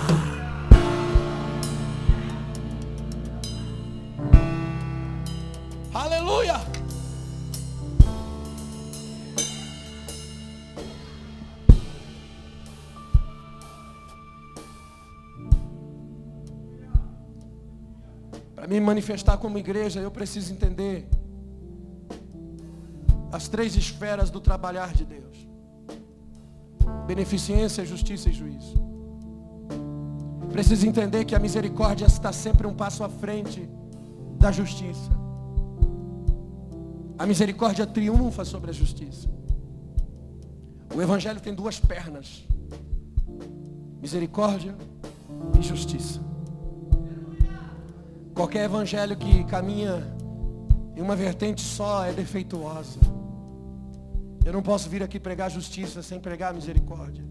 Aleluia. Para me manifestar como igreja, eu preciso entender as 3 esferas do trabalhar de Deus: beneficência, justiça e juízo. Preciso entender que a misericórdia está sempre um passo à frente da justiça. A misericórdia triunfa sobre a justiça. O evangelho tem 2 pernas: misericórdia e justiça. Qualquer evangelho que caminha em uma vertente só é defeituosa. Eu não posso vir aqui pregar justiça sem pregar misericórdia.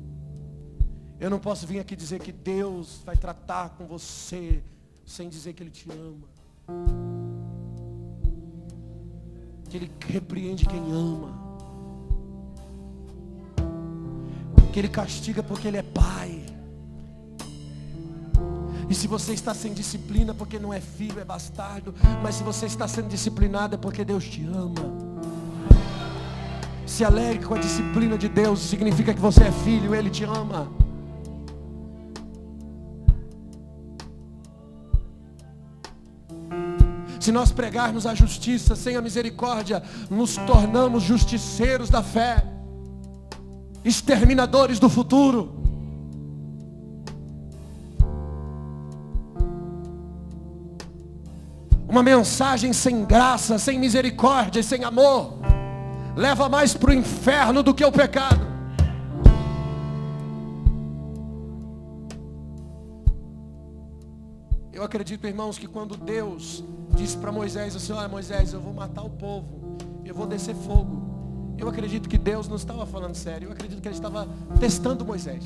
Eu não posso vir aqui dizer que Deus vai tratar com você sem dizer que Ele te ama, que Ele repreende quem ama, que Ele castiga porque Ele é Pai. E se você está sem disciplina porque não é filho, é bastardo. Mas se você está sendo disciplinado é porque Deus te ama. Se alegre com a disciplina de Deus, significa que você é filho, Ele te ama. Se nós pregarmos a justiça sem a misericórdia, nos tornamos justiceiros da fé, exterminadores do futuro. Uma mensagem sem graça, sem misericórdia e sem amor leva mais para o inferno do que o pecado. Eu acredito, irmãos, que quando Deus disse para Moisés assim: olha, Moisés, eu vou matar o povo, eu vou descer fogo. Eu acredito que Deus não estava falando sério. Eu acredito que Ele estava testando Moisés.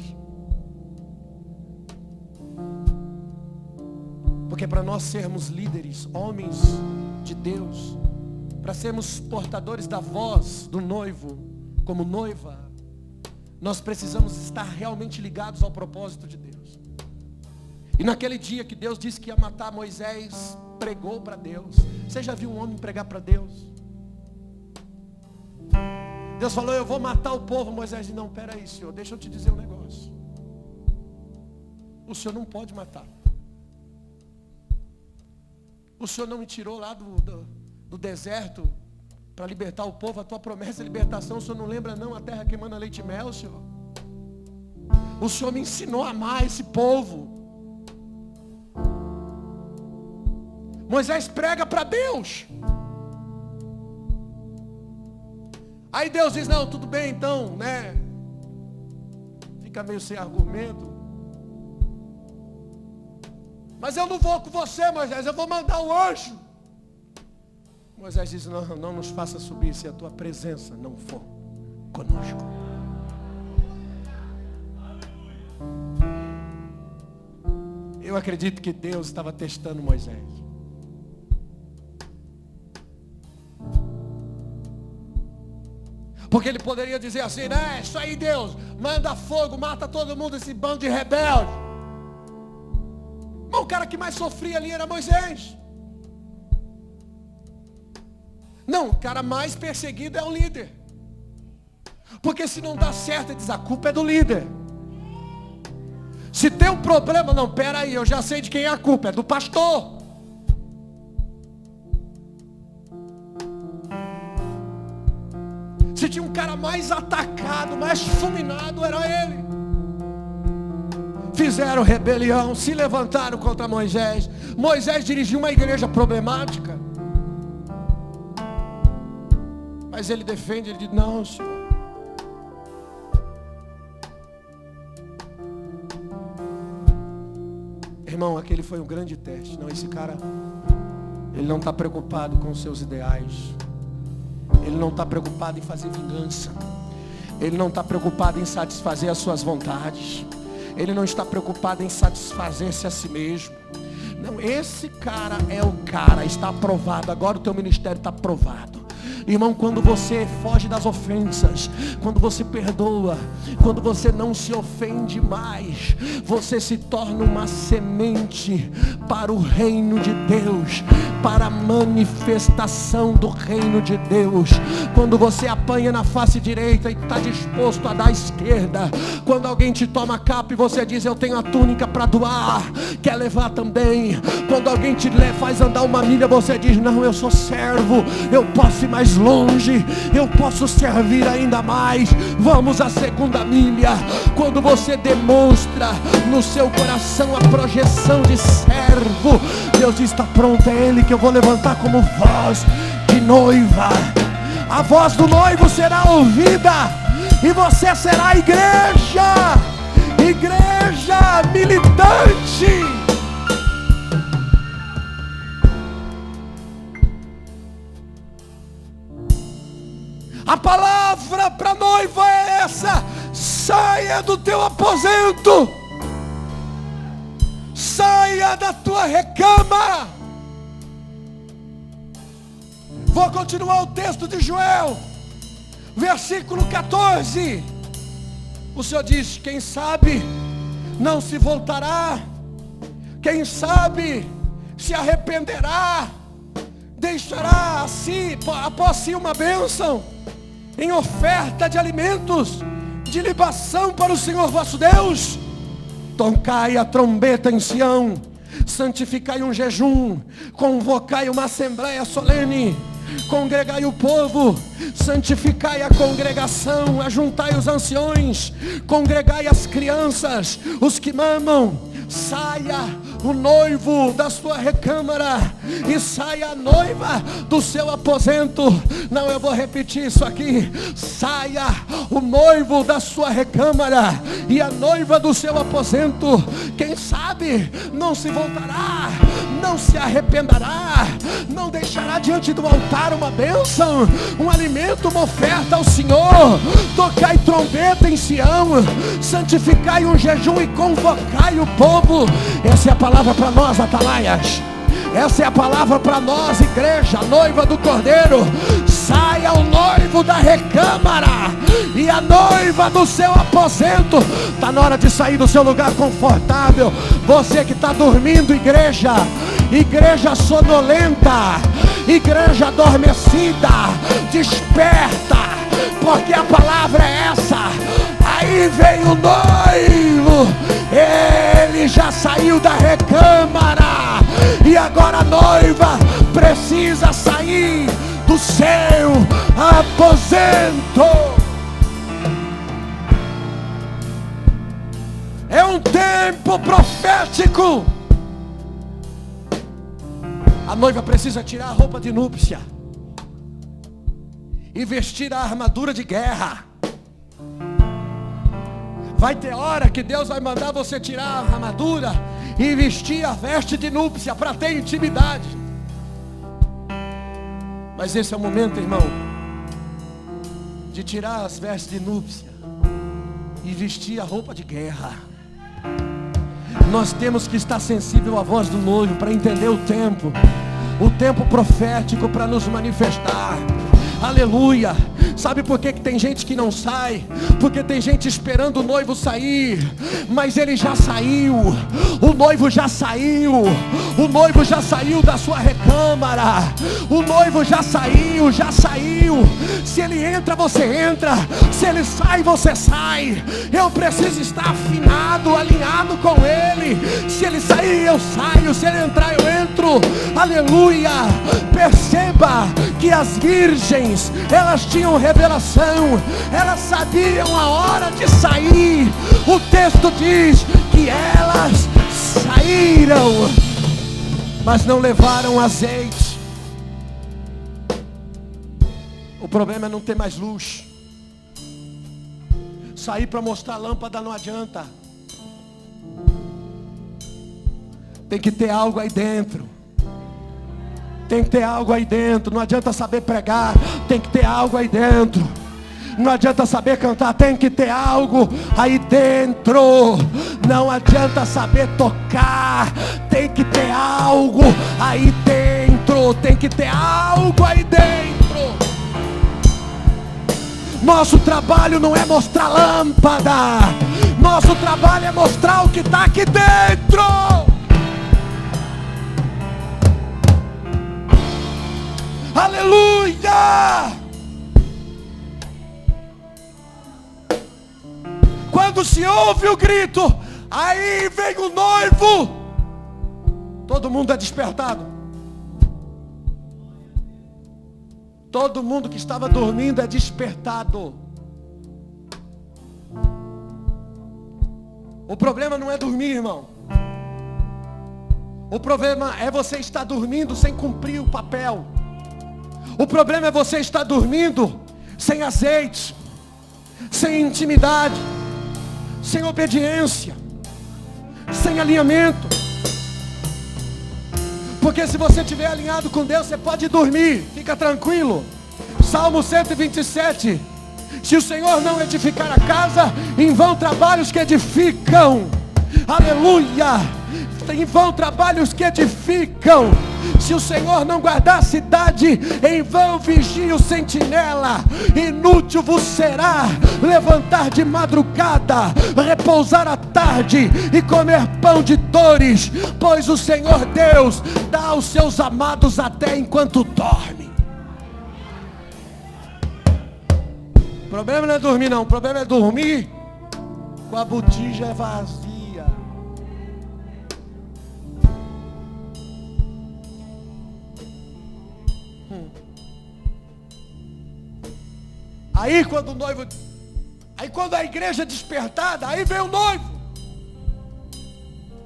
Porque para nós sermos líderes, homens de Deus, para sermos portadores da voz do noivo como noiva, nós precisamos estar realmente ligados ao propósito de Deus. E naquele dia que Deus disse que ia matar Moisés, pregou para Deus. Você já viu um homem pregar para Deus? Deus falou: eu vou matar o povo. Moisés disse: não, peraí, Senhor, deixa eu te dizer um negócio. O Senhor não pode matar. O Senhor não me tirou lá do deserto para libertar o povo. A tua promessa é libertação. O Senhor não lembra não? A terra queimando a leite e mel, Senhor. O Senhor me ensinou a amar esse povo. Moisés prega para Deus. Aí Deus diz: não, tudo bem então, né? Fica meio sem argumento. Mas eu não vou com você, Moisés, eu vou mandar um anjo. Moisés diz: não nos faça subir se a tua presença não for conosco. Eu acredito que Deus estava testando Moisés. Porque ele poderia dizer assim, né? Isso aí, Deus, manda fogo, mata todo mundo, esse bando de rebelde. Mas o cara que mais sofria ali era Moisés. Não, o cara mais perseguido é o líder. Porque se não dá certo, ele diz: a culpa é do líder. Se tem um problema, não, pera aí, eu já sei de quem é a culpa, é do pastor. tinha um cara mais atacado, mais fulminado, era ele. Fizeram rebelião, se levantaram contra Moisés. Moisés dirigiu uma igreja problemática, mas ele defende, ele diz: não, Senhor. Irmão, aquele foi um grande teste. Não, esse cara, ele não está preocupado com os seus ideais. Ele não está preocupado em fazer vingança. Ele não está preocupado em satisfazer as suas vontades. Ele não está preocupado em satisfazer-se a si mesmo. Não, esse cara é o cara, está aprovado. Agora o teu ministério está aprovado. Irmão, quando você foge das ofensas, quando você perdoa, quando você não se ofende mais, você se torna uma semente para o reino de Deus, para a manifestação do reino de Deus. Quando você apanha na face direita e está disposto a dar à esquerda, quando alguém te toma a capa e você diz: eu tenho a túnica para doar, quer levar também. Quando alguém te faz andar uma milha, você diz: não, eu sou servo, eu posso ir mais longe, eu posso servir ainda mais. Vamos à segunda milha. Quando você demonstra no seu coração a projeção de servo, Deus diz: está pronto, é Ele que eu vou levantar como voz de noiva. A voz do noivo será ouvida e você será igreja, igreja militante. A palavra para a noiva é essa: saia do teu aposento, saia da tua recama. Vou continuar o texto de Joel, versículo 14. O Senhor diz: quem sabe não se voltará, quem sabe se arrependerá, deixará após si uma bênção em oferta de alimentos, de libação para o Senhor vosso Deus. Tocai a trombeta em Sião, santificai um jejum, convocai uma assembleia solene, congregai o povo, santificai a congregação, ajuntai os anciões, congregai as crianças, os que mamam. Saia o noivo da sua recâmara e saia a noiva do seu aposento. Não, eu vou repetir isso aqui: saia o noivo da sua recâmara e a noiva do seu aposento. Quem sabe não se voltará, não se arrependerá, não deixará diante do altar uma bênção, um alimento, uma oferta ao Senhor. Tocai trombeta em Sião, santificai um jejum e convocai o povo. Essa é a palavra para nós, atalaias. Essa é a palavra para nós, igreja, noiva do Cordeiro. Saia o noivo da recâmara e a noiva do seu aposento. Está na hora de sair do seu lugar confortável. Você que está dormindo, igreja, igreja sonolenta, igreja adormecida, desperta, porque a palavra é essa. Aí vem o noivo, ele já saiu da recâmara e agora a noiva precisa sair do seu aposento. É um tempo profético. A noiva precisa tirar a roupa de núpcia e vestir a armadura de guerra. Vai ter hora que Deus vai mandar você tirar a armadura e vestir a veste de núpcia para ter intimidade. Mas esse é o momento, irmão, de tirar as vestes de núpcia e vestir a roupa de guerra. Nós temos que estar sensível à voz do noivo para entender o tempo profético para nos manifestar. Aleluia. Sabe por que tem gente que não sai? Porque tem gente esperando o noivo sair, mas ele já saiu. O noivo já saiu. O noivo já saiu da sua recâmara. O noivo já saiu, já saiu. Se ele entra, você entra. Se ele sai, você sai. Eu preciso estar afinado, alinhado com ele. Se ele sair, eu saio. Se ele entrar, eu entro. Aleluia. Perceba que a as virgens, elas tinham revelação, elas sabiam a hora de sair. O texto diz que elas saíram, mas não levaram azeite. O problema é não ter mais luz. Sair para mostrar a lâmpada não adianta. Tem que ter algo aí dentro. Tem que ter algo aí dentro. Não adianta saber pregar, tem que ter algo aí dentro. Não adianta saber cantar, tem que ter algo aí dentro. Não adianta saber tocar, tem que ter algo aí dentro. Tem que ter algo aí dentro. Nosso trabalho não é mostrar lâmpada. Nosso trabalho é mostrar o que está aqui dentro. Aleluia! Quando se ouve o grito, aí vem o noivo, todo mundo é despertado. Todo mundo que estava dormindo é despertado. O problema não é dormir, irmão. O problema é você estar dormindo sem cumprir o papel. O problema é você estar dormindo sem azeite, sem intimidade, sem obediência, sem alinhamento. Porque se você estiver alinhado com Deus, você pode dormir, fica tranquilo. Salmo 127. Se o Senhor não edificar a casa, em vão trabalhos que edificam. Aleluia! Em vão trabalhos que edificam. Se o Senhor não guardar a cidade, em vão vigia o sentinela. Inútil vos será levantar de madrugada, repousar à tarde e comer pão de dores, pois o Senhor Deus dá aos seus amados até enquanto dorme. O problema não é dormir não, o problema é dormir com a botija vazia. Aí quando o noivo, aí quando a igreja é despertada, aí vem o noivo.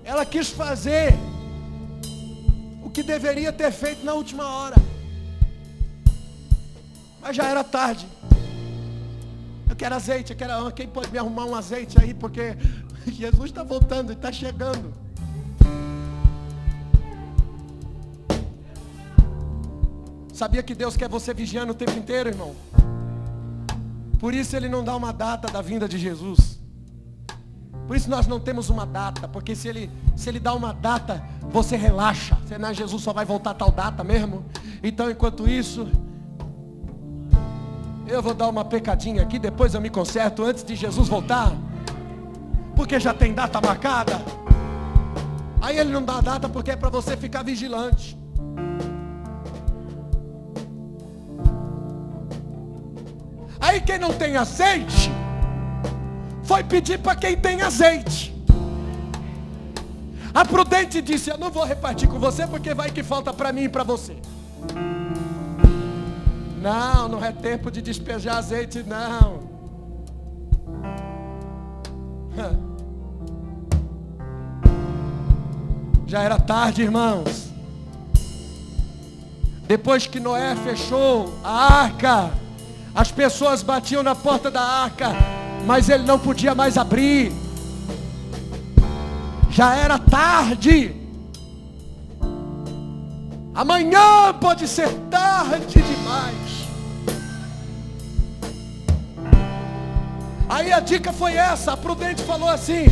Ela quis fazer o que deveria ter feito na última hora, mas já era tarde. Eu quero azeite, eu quero, quem pode me arrumar um azeite aí, porque Jesus está voltando, está chegando. Sabia que Deus quer você vigiando o tempo inteiro, irmão? Por isso Ele não dá uma data da vinda de Jesus. Por isso nós não temos uma data, porque se ele dá uma data, você relaxa. Você, não, Jesus só vai voltar a tal data mesmo. Então enquanto isso, eu vou dar uma pecadinha aqui, depois eu me conserto antes de Jesus voltar, porque já tem data marcada. Aí Ele não dá a data porque é para você ficar vigilante. Aí quem não tem azeite foi pedir para quem tem azeite. A prudente disse: eu não vou repartir com você, porque vai que falta para mim e para você. Não é tempo de despejar azeite, não. Já era tarde, irmãos. Depois que Noé fechou a arca, as pessoas batiam na porta da arca, mas ele não podia mais abrir. Já era tarde. Amanhã pode ser tarde demais. Aí a dica foi essa. A prudente falou assim: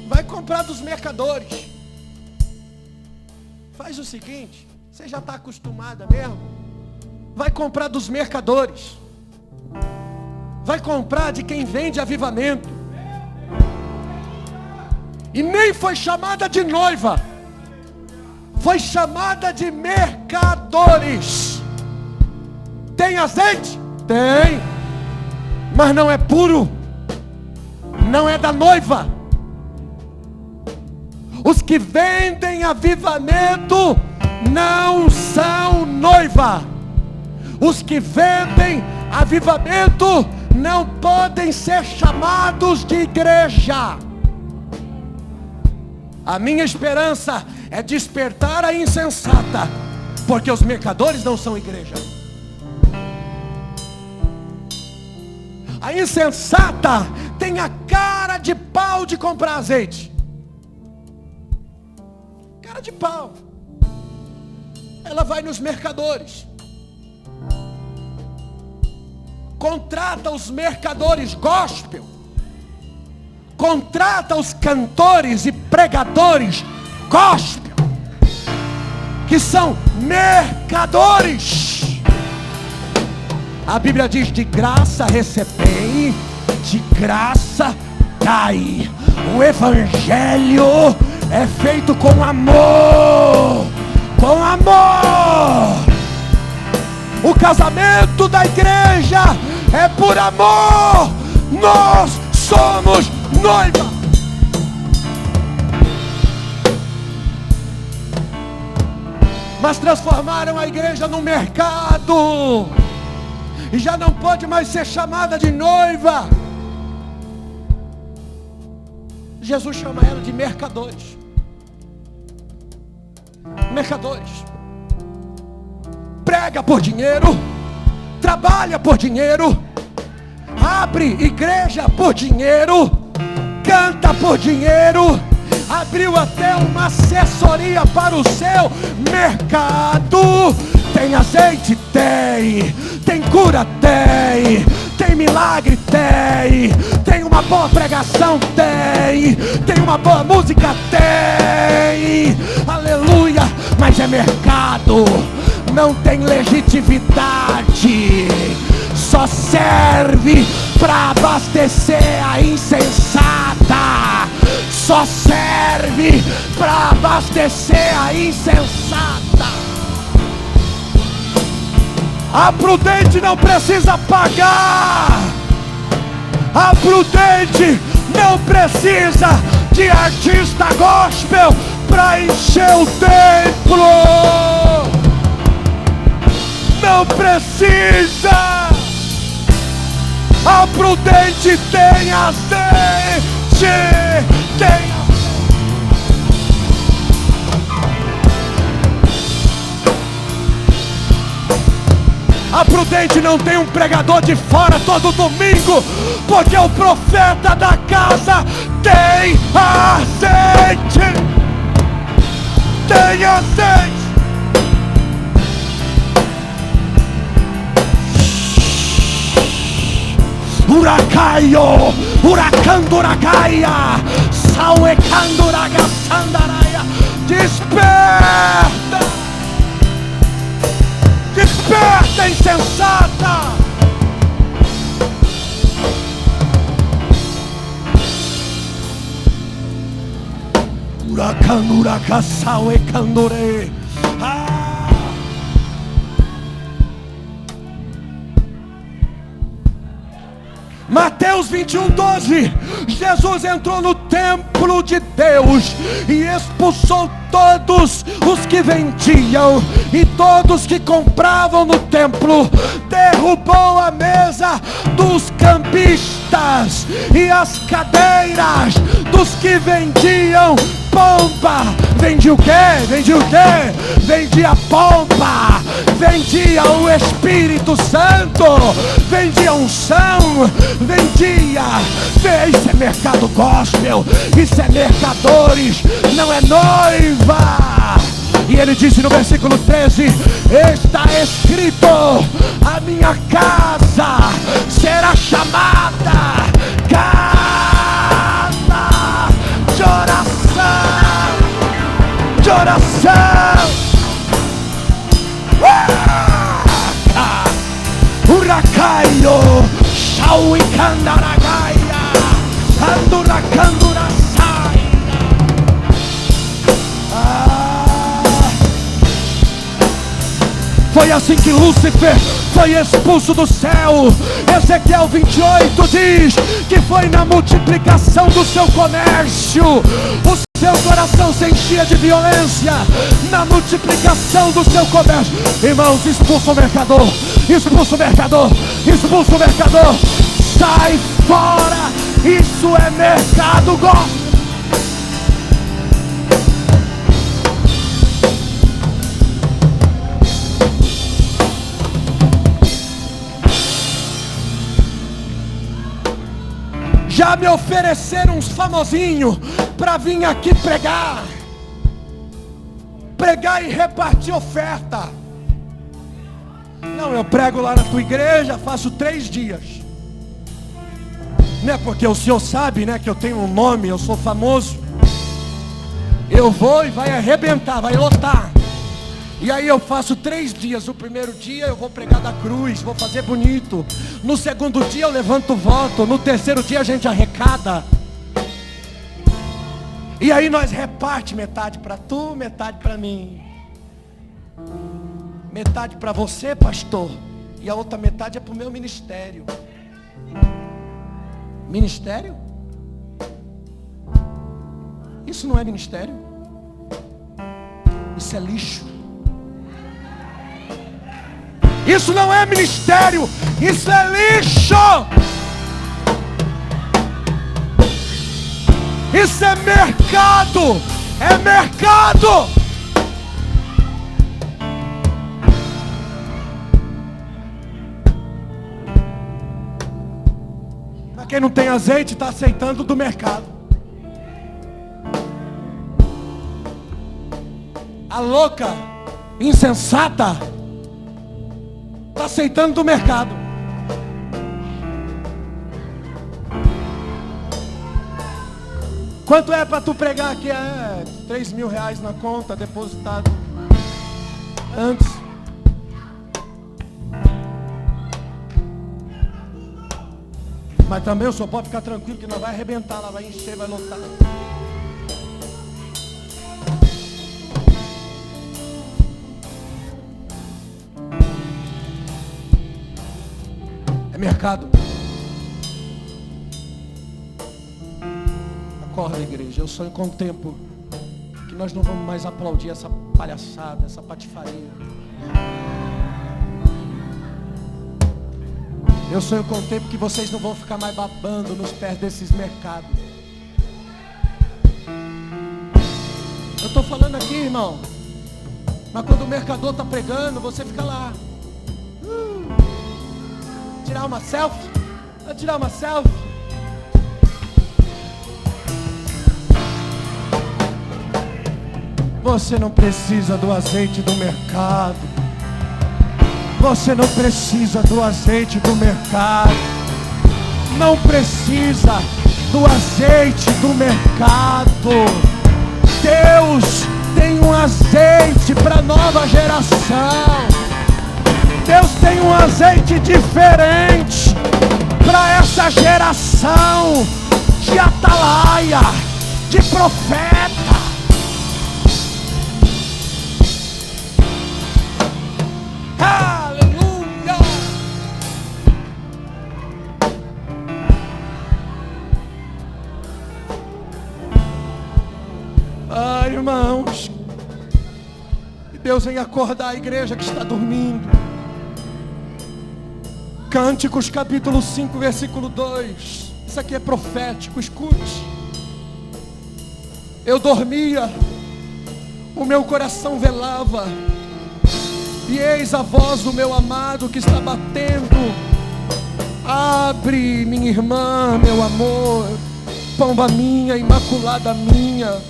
vai comprar dos mercadores. Faz o seguinte, você já está acostumada mesmo? Vai comprar dos mercadores. Vai comprar de quem vende avivamento. E nem foi chamada de noiva, foi chamada de mercadores. Tem azeite? Tem. Mas não é puro. Não é da noiva. Os que vendem avivamento não são noiva. Os que vendem avivamento não podem ser chamados de igreja. A minha esperança é despertar a insensata, porque os mercadores não são igreja. A insensata tem a cara de pau de comprar azeite. Cara de pau. Ela vai nos mercadores, contrata os mercadores gospel, contrata os cantores e pregadores gospel, que são mercadores. A Bíblia diz: de graça recebei, de graça dai. O evangelho é feito com amor. Com amor. O casamento da igreja é por amor. Nós somos noiva. Mas transformaram a igreja num mercado, e já não pode mais ser chamada de noiva. Jesus chama ela de mercadores. Mercadores. Prega por dinheiro, trabalha por dinheiro, abre igreja por dinheiro, canta por dinheiro, abriu até uma assessoria para o seu mercado. Tem azeite? Tem cura? Tem milagre? Tem uma boa pregação? Tem uma boa música? Aleluia. Mas é mercado, não tem legitimidade, só serve para abastecer a insensata, só serve para abastecer a insensata. A prudente não precisa pagar, a prudente não precisa de artista gospel para encher o templo. Não precisa. A prudente tem azeite, A prudente não tem um pregador de fora todo domingo, porque o profeta da casa tem azeite. Tem azeite. Uracaio, uracanduracaia, sauecanduragaçandaraia. Desperta! Desperta, insensata! Uracanduracaçauecandure. Mateus 21:12. Jesus entrou no templo de Deus e expulsou todos os que vendiam e todos que compravam no templo. Derrubou a mesa dos cambistas e as cadeiras dos que vendiam pomba. Vendia o quê? Vendia o quê? Vendia pomba, vendia o Espírito Santo, vendia unção, vendia. Isso é mercado gospel, isso é mercadores, não é noiva. E ele disse no versículo 13: está escrito, a minha casa será chamada casa de oração. De oração. Uracaio, Shauicandaragaia, Anduracandurasai. Foi assim que Lúcifer foi expulso do céu. Ezequiel 28 diz que foi na multiplicação do seu comércio. O seu coração se enchia de violência na multiplicação do seu comércio. Irmãos, expulsa o mercador, Expulsa o mercador. Expulsa o mercador. Sai fora. Isso é mercado gospel. Já me ofereceram uns famosinhos para vir aqui pregar e repartir oferta. Não, eu prego lá na tua igreja, faço 3 dias. Não é porque o senhor sabe, né, que eu tenho um nome, eu sou famoso. Eu vou e vai arrebentar, vai lotar. E aí eu faço 3 dias. O primeiro dia eu vou pregar da cruz, vou fazer bonito. No segundo dia eu levanto o voto. No terceiro dia a gente arrecada. E aí nós reparte metade para tu, metade para mim. Metade para você, pastor. E a outra metade é para o meu ministério. Ministério? Isso não é ministério. Isso é lixo. Isso não é ministério, isso é lixo. Isso é mercado, é mercado. Para quem não tem azeite, está aceitando do mercado. A louca, insensata, está aceitando do mercado. Quanto é para tu pregar aqui? É 3.000 reais na conta, depositado antes. Mas também o senhor pode ficar tranquilo que não vai arrebentar, ela vai encher, vai lotar. É mercado. Acorda, igreja. Eu sonho com o tempo que nós não vamos mais aplaudir essa palhaçada, essa patifaria. Eu sonho com o tempo que vocês não vão ficar mais babando nos pés desses mercados. Eu estou falando aqui, irmão. Mas quando o mercador está pregando, você fica lá. Tirar uma selfie? Vou tirar uma selfie. Você não precisa do azeite do mercado. Você não precisa do azeite do mercado. Não precisa do azeite do mercado. Deus tem um azeite para a nova geração. Deus tem um azeite diferente para essa geração de atalaia, de profeta. Aleluia! Ah, irmãos, Deus vem acordar a igreja que está dormindo. Cânticos capítulo 5, versículo 2. Isso aqui é profético, escute. Eu dormia, o meu coração velava, e eis a voz do meu amado que está batendo. Abre, minha irmã, meu amor, pomba minha, imaculada minha,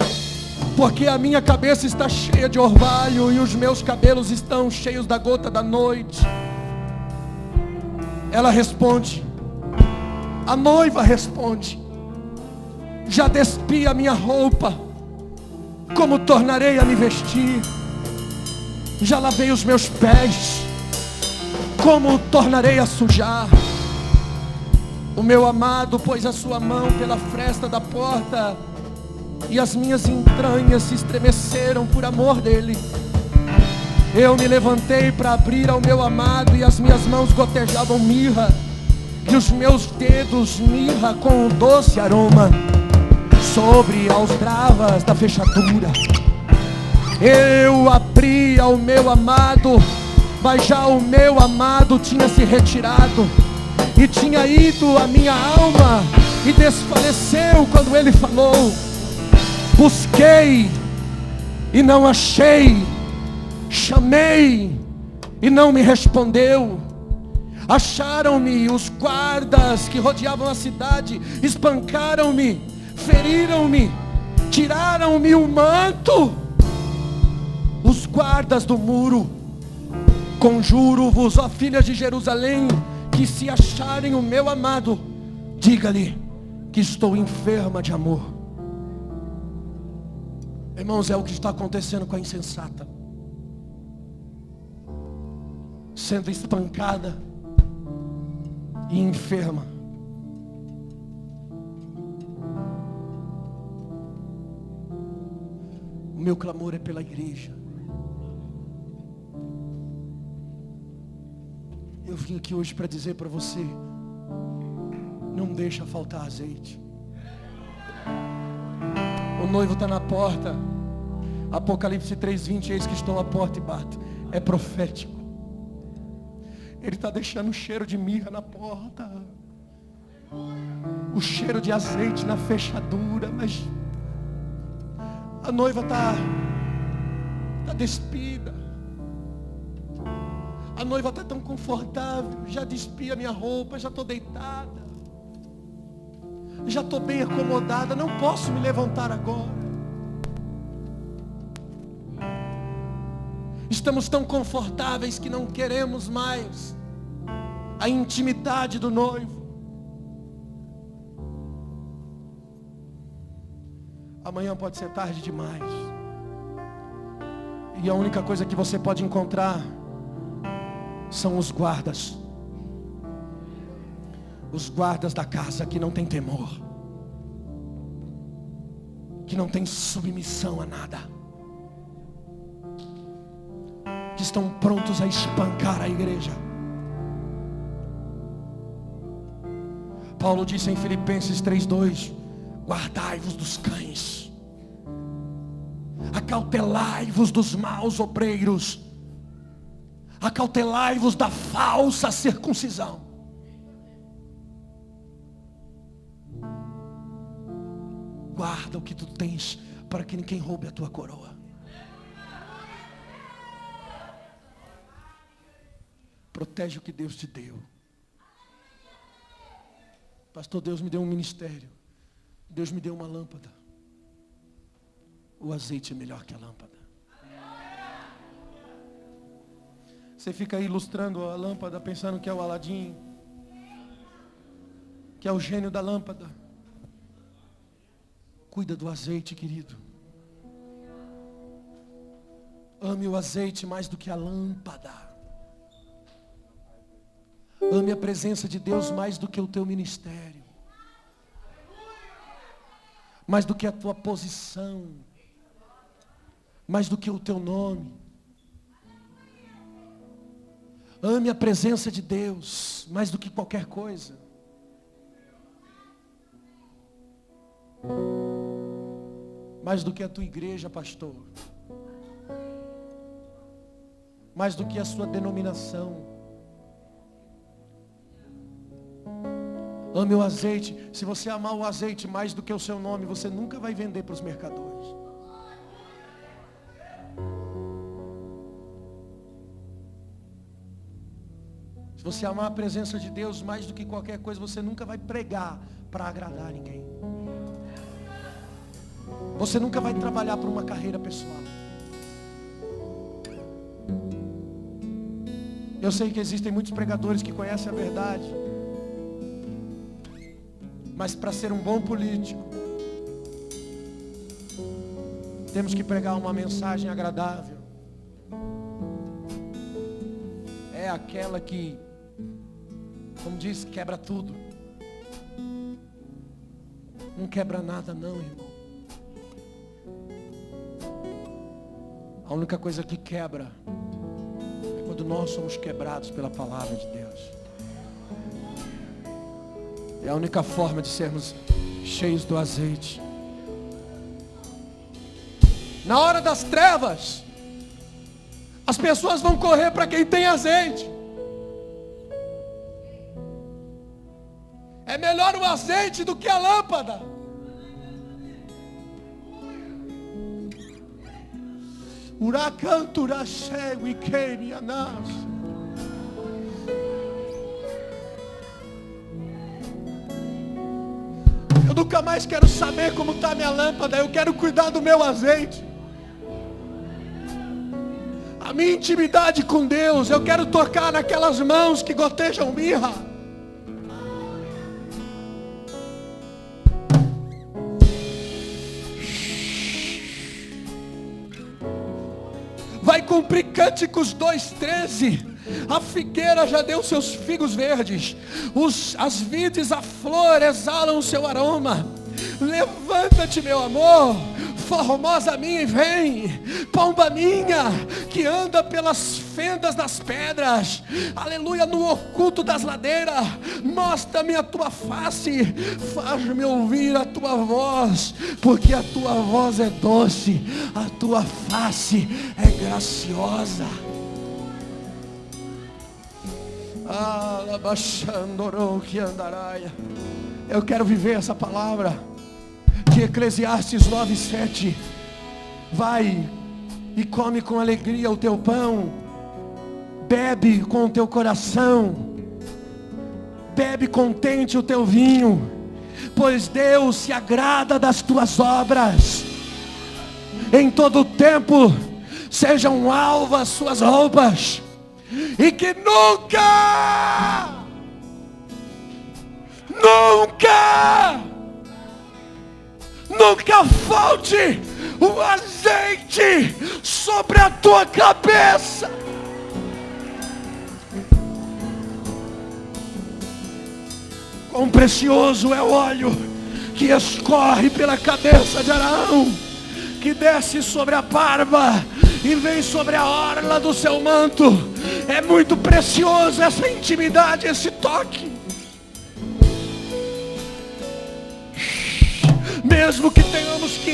porque a minha cabeça está cheia de orvalho e os meus cabelos estão cheios da gota da noite. Ela responde, a noiva responde: já despi a minha roupa, como tornarei a me vestir? Já lavei os meus pés, como tornarei a sujar? O meu amado pôs a sua mão pela fresta da porta, e as minhas entranhas se estremeceram por amor dele. Eu me levantei para abrir ao meu amado, e as minhas mãos gotejavam mirra, e os meus dedos mirra com um doce aroma sobre as aldrabas da fechadura. Eu abri ao meu amado, mas já o meu amado tinha se retirado, e tinha ido a minha alma, e desfaleceu quando ele falou. Busquei e não achei, chamei e não me respondeu. Acharam-me os guardas que rodeavam a cidade, espancaram-me, feriram-me, tiraram-me o manto. Os guardas do muro, conjuro-vos, ó filhas de Jerusalém, que se acharem o meu amado, diga-lhe que estou enferma de amor. Irmãos, é o que está acontecendo com a insensata, sendo espancada e enferma. O meu clamor é pela igreja. Eu vim aqui hoje para dizer para você: não deixa faltar azeite. O noivo está na porta. Apocalipse 3:20, eis que estou à porta e bato. É profético. Ele está deixando o cheiro de mirra na porta, o cheiro de azeite na fechadura, mas a noiva está despida. A noiva está tão confortável. Já despi a minha roupa, já estou deitada, já estou bem acomodada, não posso me levantar agora. Estamos tão confortáveis que não queremos mais a intimidade do noivo. Amanhã pode ser tarde demais, e a única coisa que você pode encontrar são os guardas. Os guardas da casa que não tem temor, que não tem submissão a nada, que estão prontos a espancar a igreja. Paulo disse em Filipenses 3:2: guardai-vos dos cães, acautelai-vos dos maus obreiros, acautelai-vos da falsa circuncisão. Guarda o que tu tens, para que ninguém roube a tua coroa. Protege o que Deus te deu. Pastor, Deus me deu um ministério, Deus me deu uma lâmpada. O azeite é melhor que a lâmpada. Você fica aí ilustrando a lâmpada, pensando que é o Aladim, que é o gênio da lâmpada. Cuida do azeite, querido. Ame o azeite mais do que a lâmpada. Ame a presença de Deus mais do que o teu ministério, mais do que a tua posição, mais do que o teu nome. Ame a presença de Deus mais do que qualquer coisa. Mais do que a tua igreja, pastor. Mais do que a sua denominação. Ame o azeite. Se você amar o azeite mais do que o seu nome, você nunca vai vender para os mercadores. Se você amar a presença de Deus mais do que qualquer coisa, você nunca vai pregar para agradar ninguém. Você nunca vai trabalhar por uma carreira pessoal. Eu sei que existem muitos pregadores que conhecem a verdade, mas para ser um bom político, temos que pregar uma mensagem agradável. É aquela que, como diz, quebra tudo. Não quebra nada não, irmão. A única coisa que quebra é quando nós somos quebrados pela palavra de Deus. É a única forma de sermos cheios do azeite. Na hora das trevas, As pessoas vão correr para quem tem azeite. É melhor o azeite do que a lâmpada. Eu nunca mais quero saber como está a minha lâmpada. Eu quero cuidar do meu azeite. A minha intimidade com Deus. Eu quero tocar naquelas mãos que gotejam mirra. Vai cumprir Cânticos 2:13. A figueira já deu seus figos verdes. As vides, a flor exalam o seu aroma. Levanta-te, meu amor, formosa minha, e vem. Pomba minha, que anda pelas fendas das pedras. Aleluia, no oculto das ladeiras. Mostra-me a tua face. Faz-me ouvir a tua voz. Porque a tua voz é doce. A tua face é graciosa. Eu quero viver essa palavra de Eclesiastes 9:7. Vai e come com alegria o teu pão, bebe com o teu coração, bebe contente o teu vinho, pois Deus se agrada das tuas obras. Em todo o tempo sejam alvas suas roupas, e que nunca falte o azeite sobre a tua cabeça. Quão precioso é o óleo que escorre pela cabeça de Arão, que desce sobre a barba e vem sobre a orla do seu manto. É muito precioso essa intimidade, esse toque. Mesmo que tenhamos que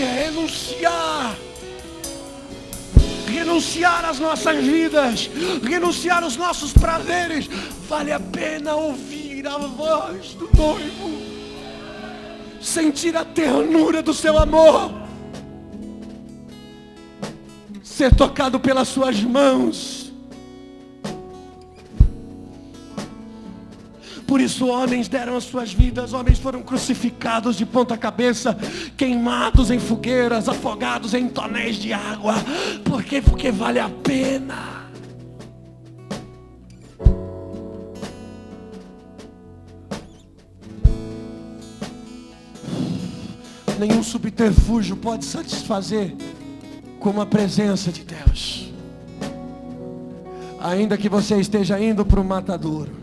renunciar às nossas vidas, renunciar aos nossos prazeres, vale a pena ouvir a voz do noivo, sentir a ternura do seu amor, ser tocado pelas suas mãos. Por isso homens deram as suas vidas, homens foram crucificados de ponta cabeça, queimados em fogueiras, afogados em tonéis de água. Por quê? Porque vale a pena. Nenhum subterfúgio pode satisfazer como a presença de Deus. Ainda que você esteja indo para o matadouro,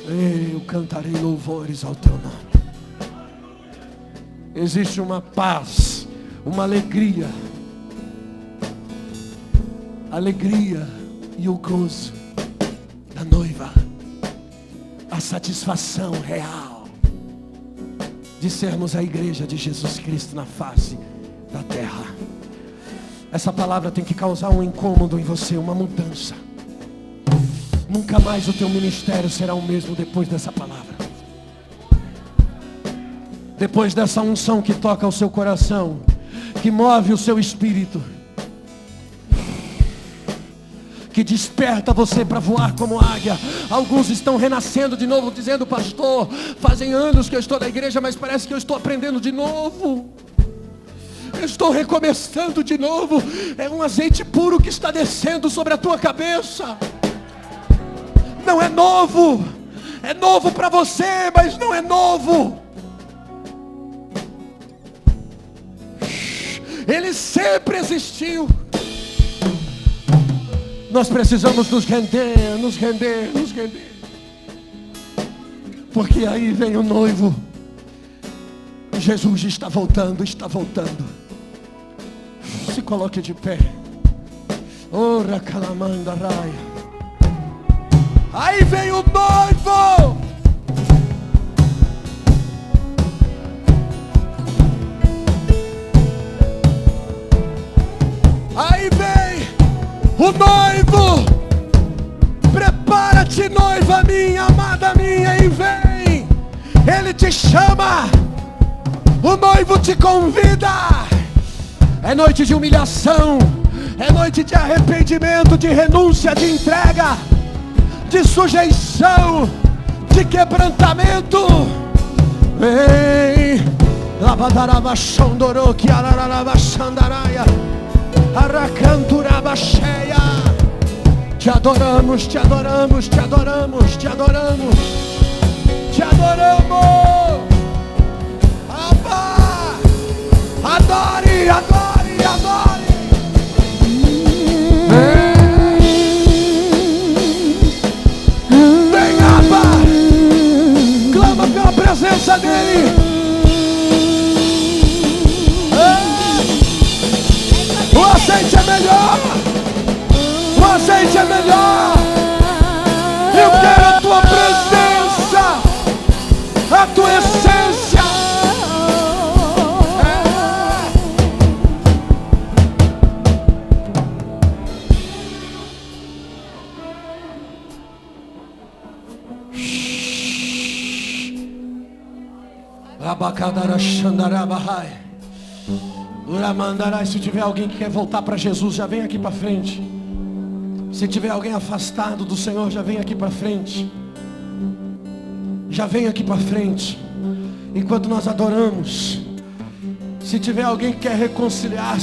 eu cantarei louvores ao teu nome. Existe uma paz, uma alegria e o gozo da noiva, a satisfação real de sermos a igreja de Jesus Cristo na face da terra. Essa palavra tem que causar um incômodo em você, uma mudança. Nunca mais o teu ministério será o mesmo depois dessa palavra. Depois dessa unção que toca o seu coração, que move o seu espírito, que desperta você para voar como águia. Alguns estão renascendo de novo, dizendo: pastor, fazem anos que eu estou na igreja, mas parece que eu estou aprendendo de novo. Eu estou recomeçando de novo. É um azeite puro que está descendo sobre a tua cabeça. Não é novo. É novo para você, mas não é novo. Ele sempre existiu. Nós precisamos nos render. Porque aí vem o noivo. Jesus está voltando. Se coloque de pé. Ora calamanda raia. Aí vem o noivo. Ele te chama. O noivo te convida. É noite de humilhação. É noite de arrependimento, de renúncia, de entrega, de sujeição, de quebrantamento. Vem. Labadaraba Shondoro Kiararaba Shandaraia Aracanturaba Cheia. Te adoramos, te adoramos, te adoramos, te adoramos, te adoramos. Abba, adore, adore, adore. Vem, Abba, clama pela presença dele. O azeite é melhor. O azeite é melhor. Eu quero a tua presença, a tua essência. Abacadara Xandarabahai. Se tiver alguém que quer voltar para Jesus, já vem aqui para frente. Se tiver alguém afastado do Senhor, já vem aqui para frente. Já vem aqui para frente. Enquanto nós adoramos. Se tiver alguém que quer reconciliar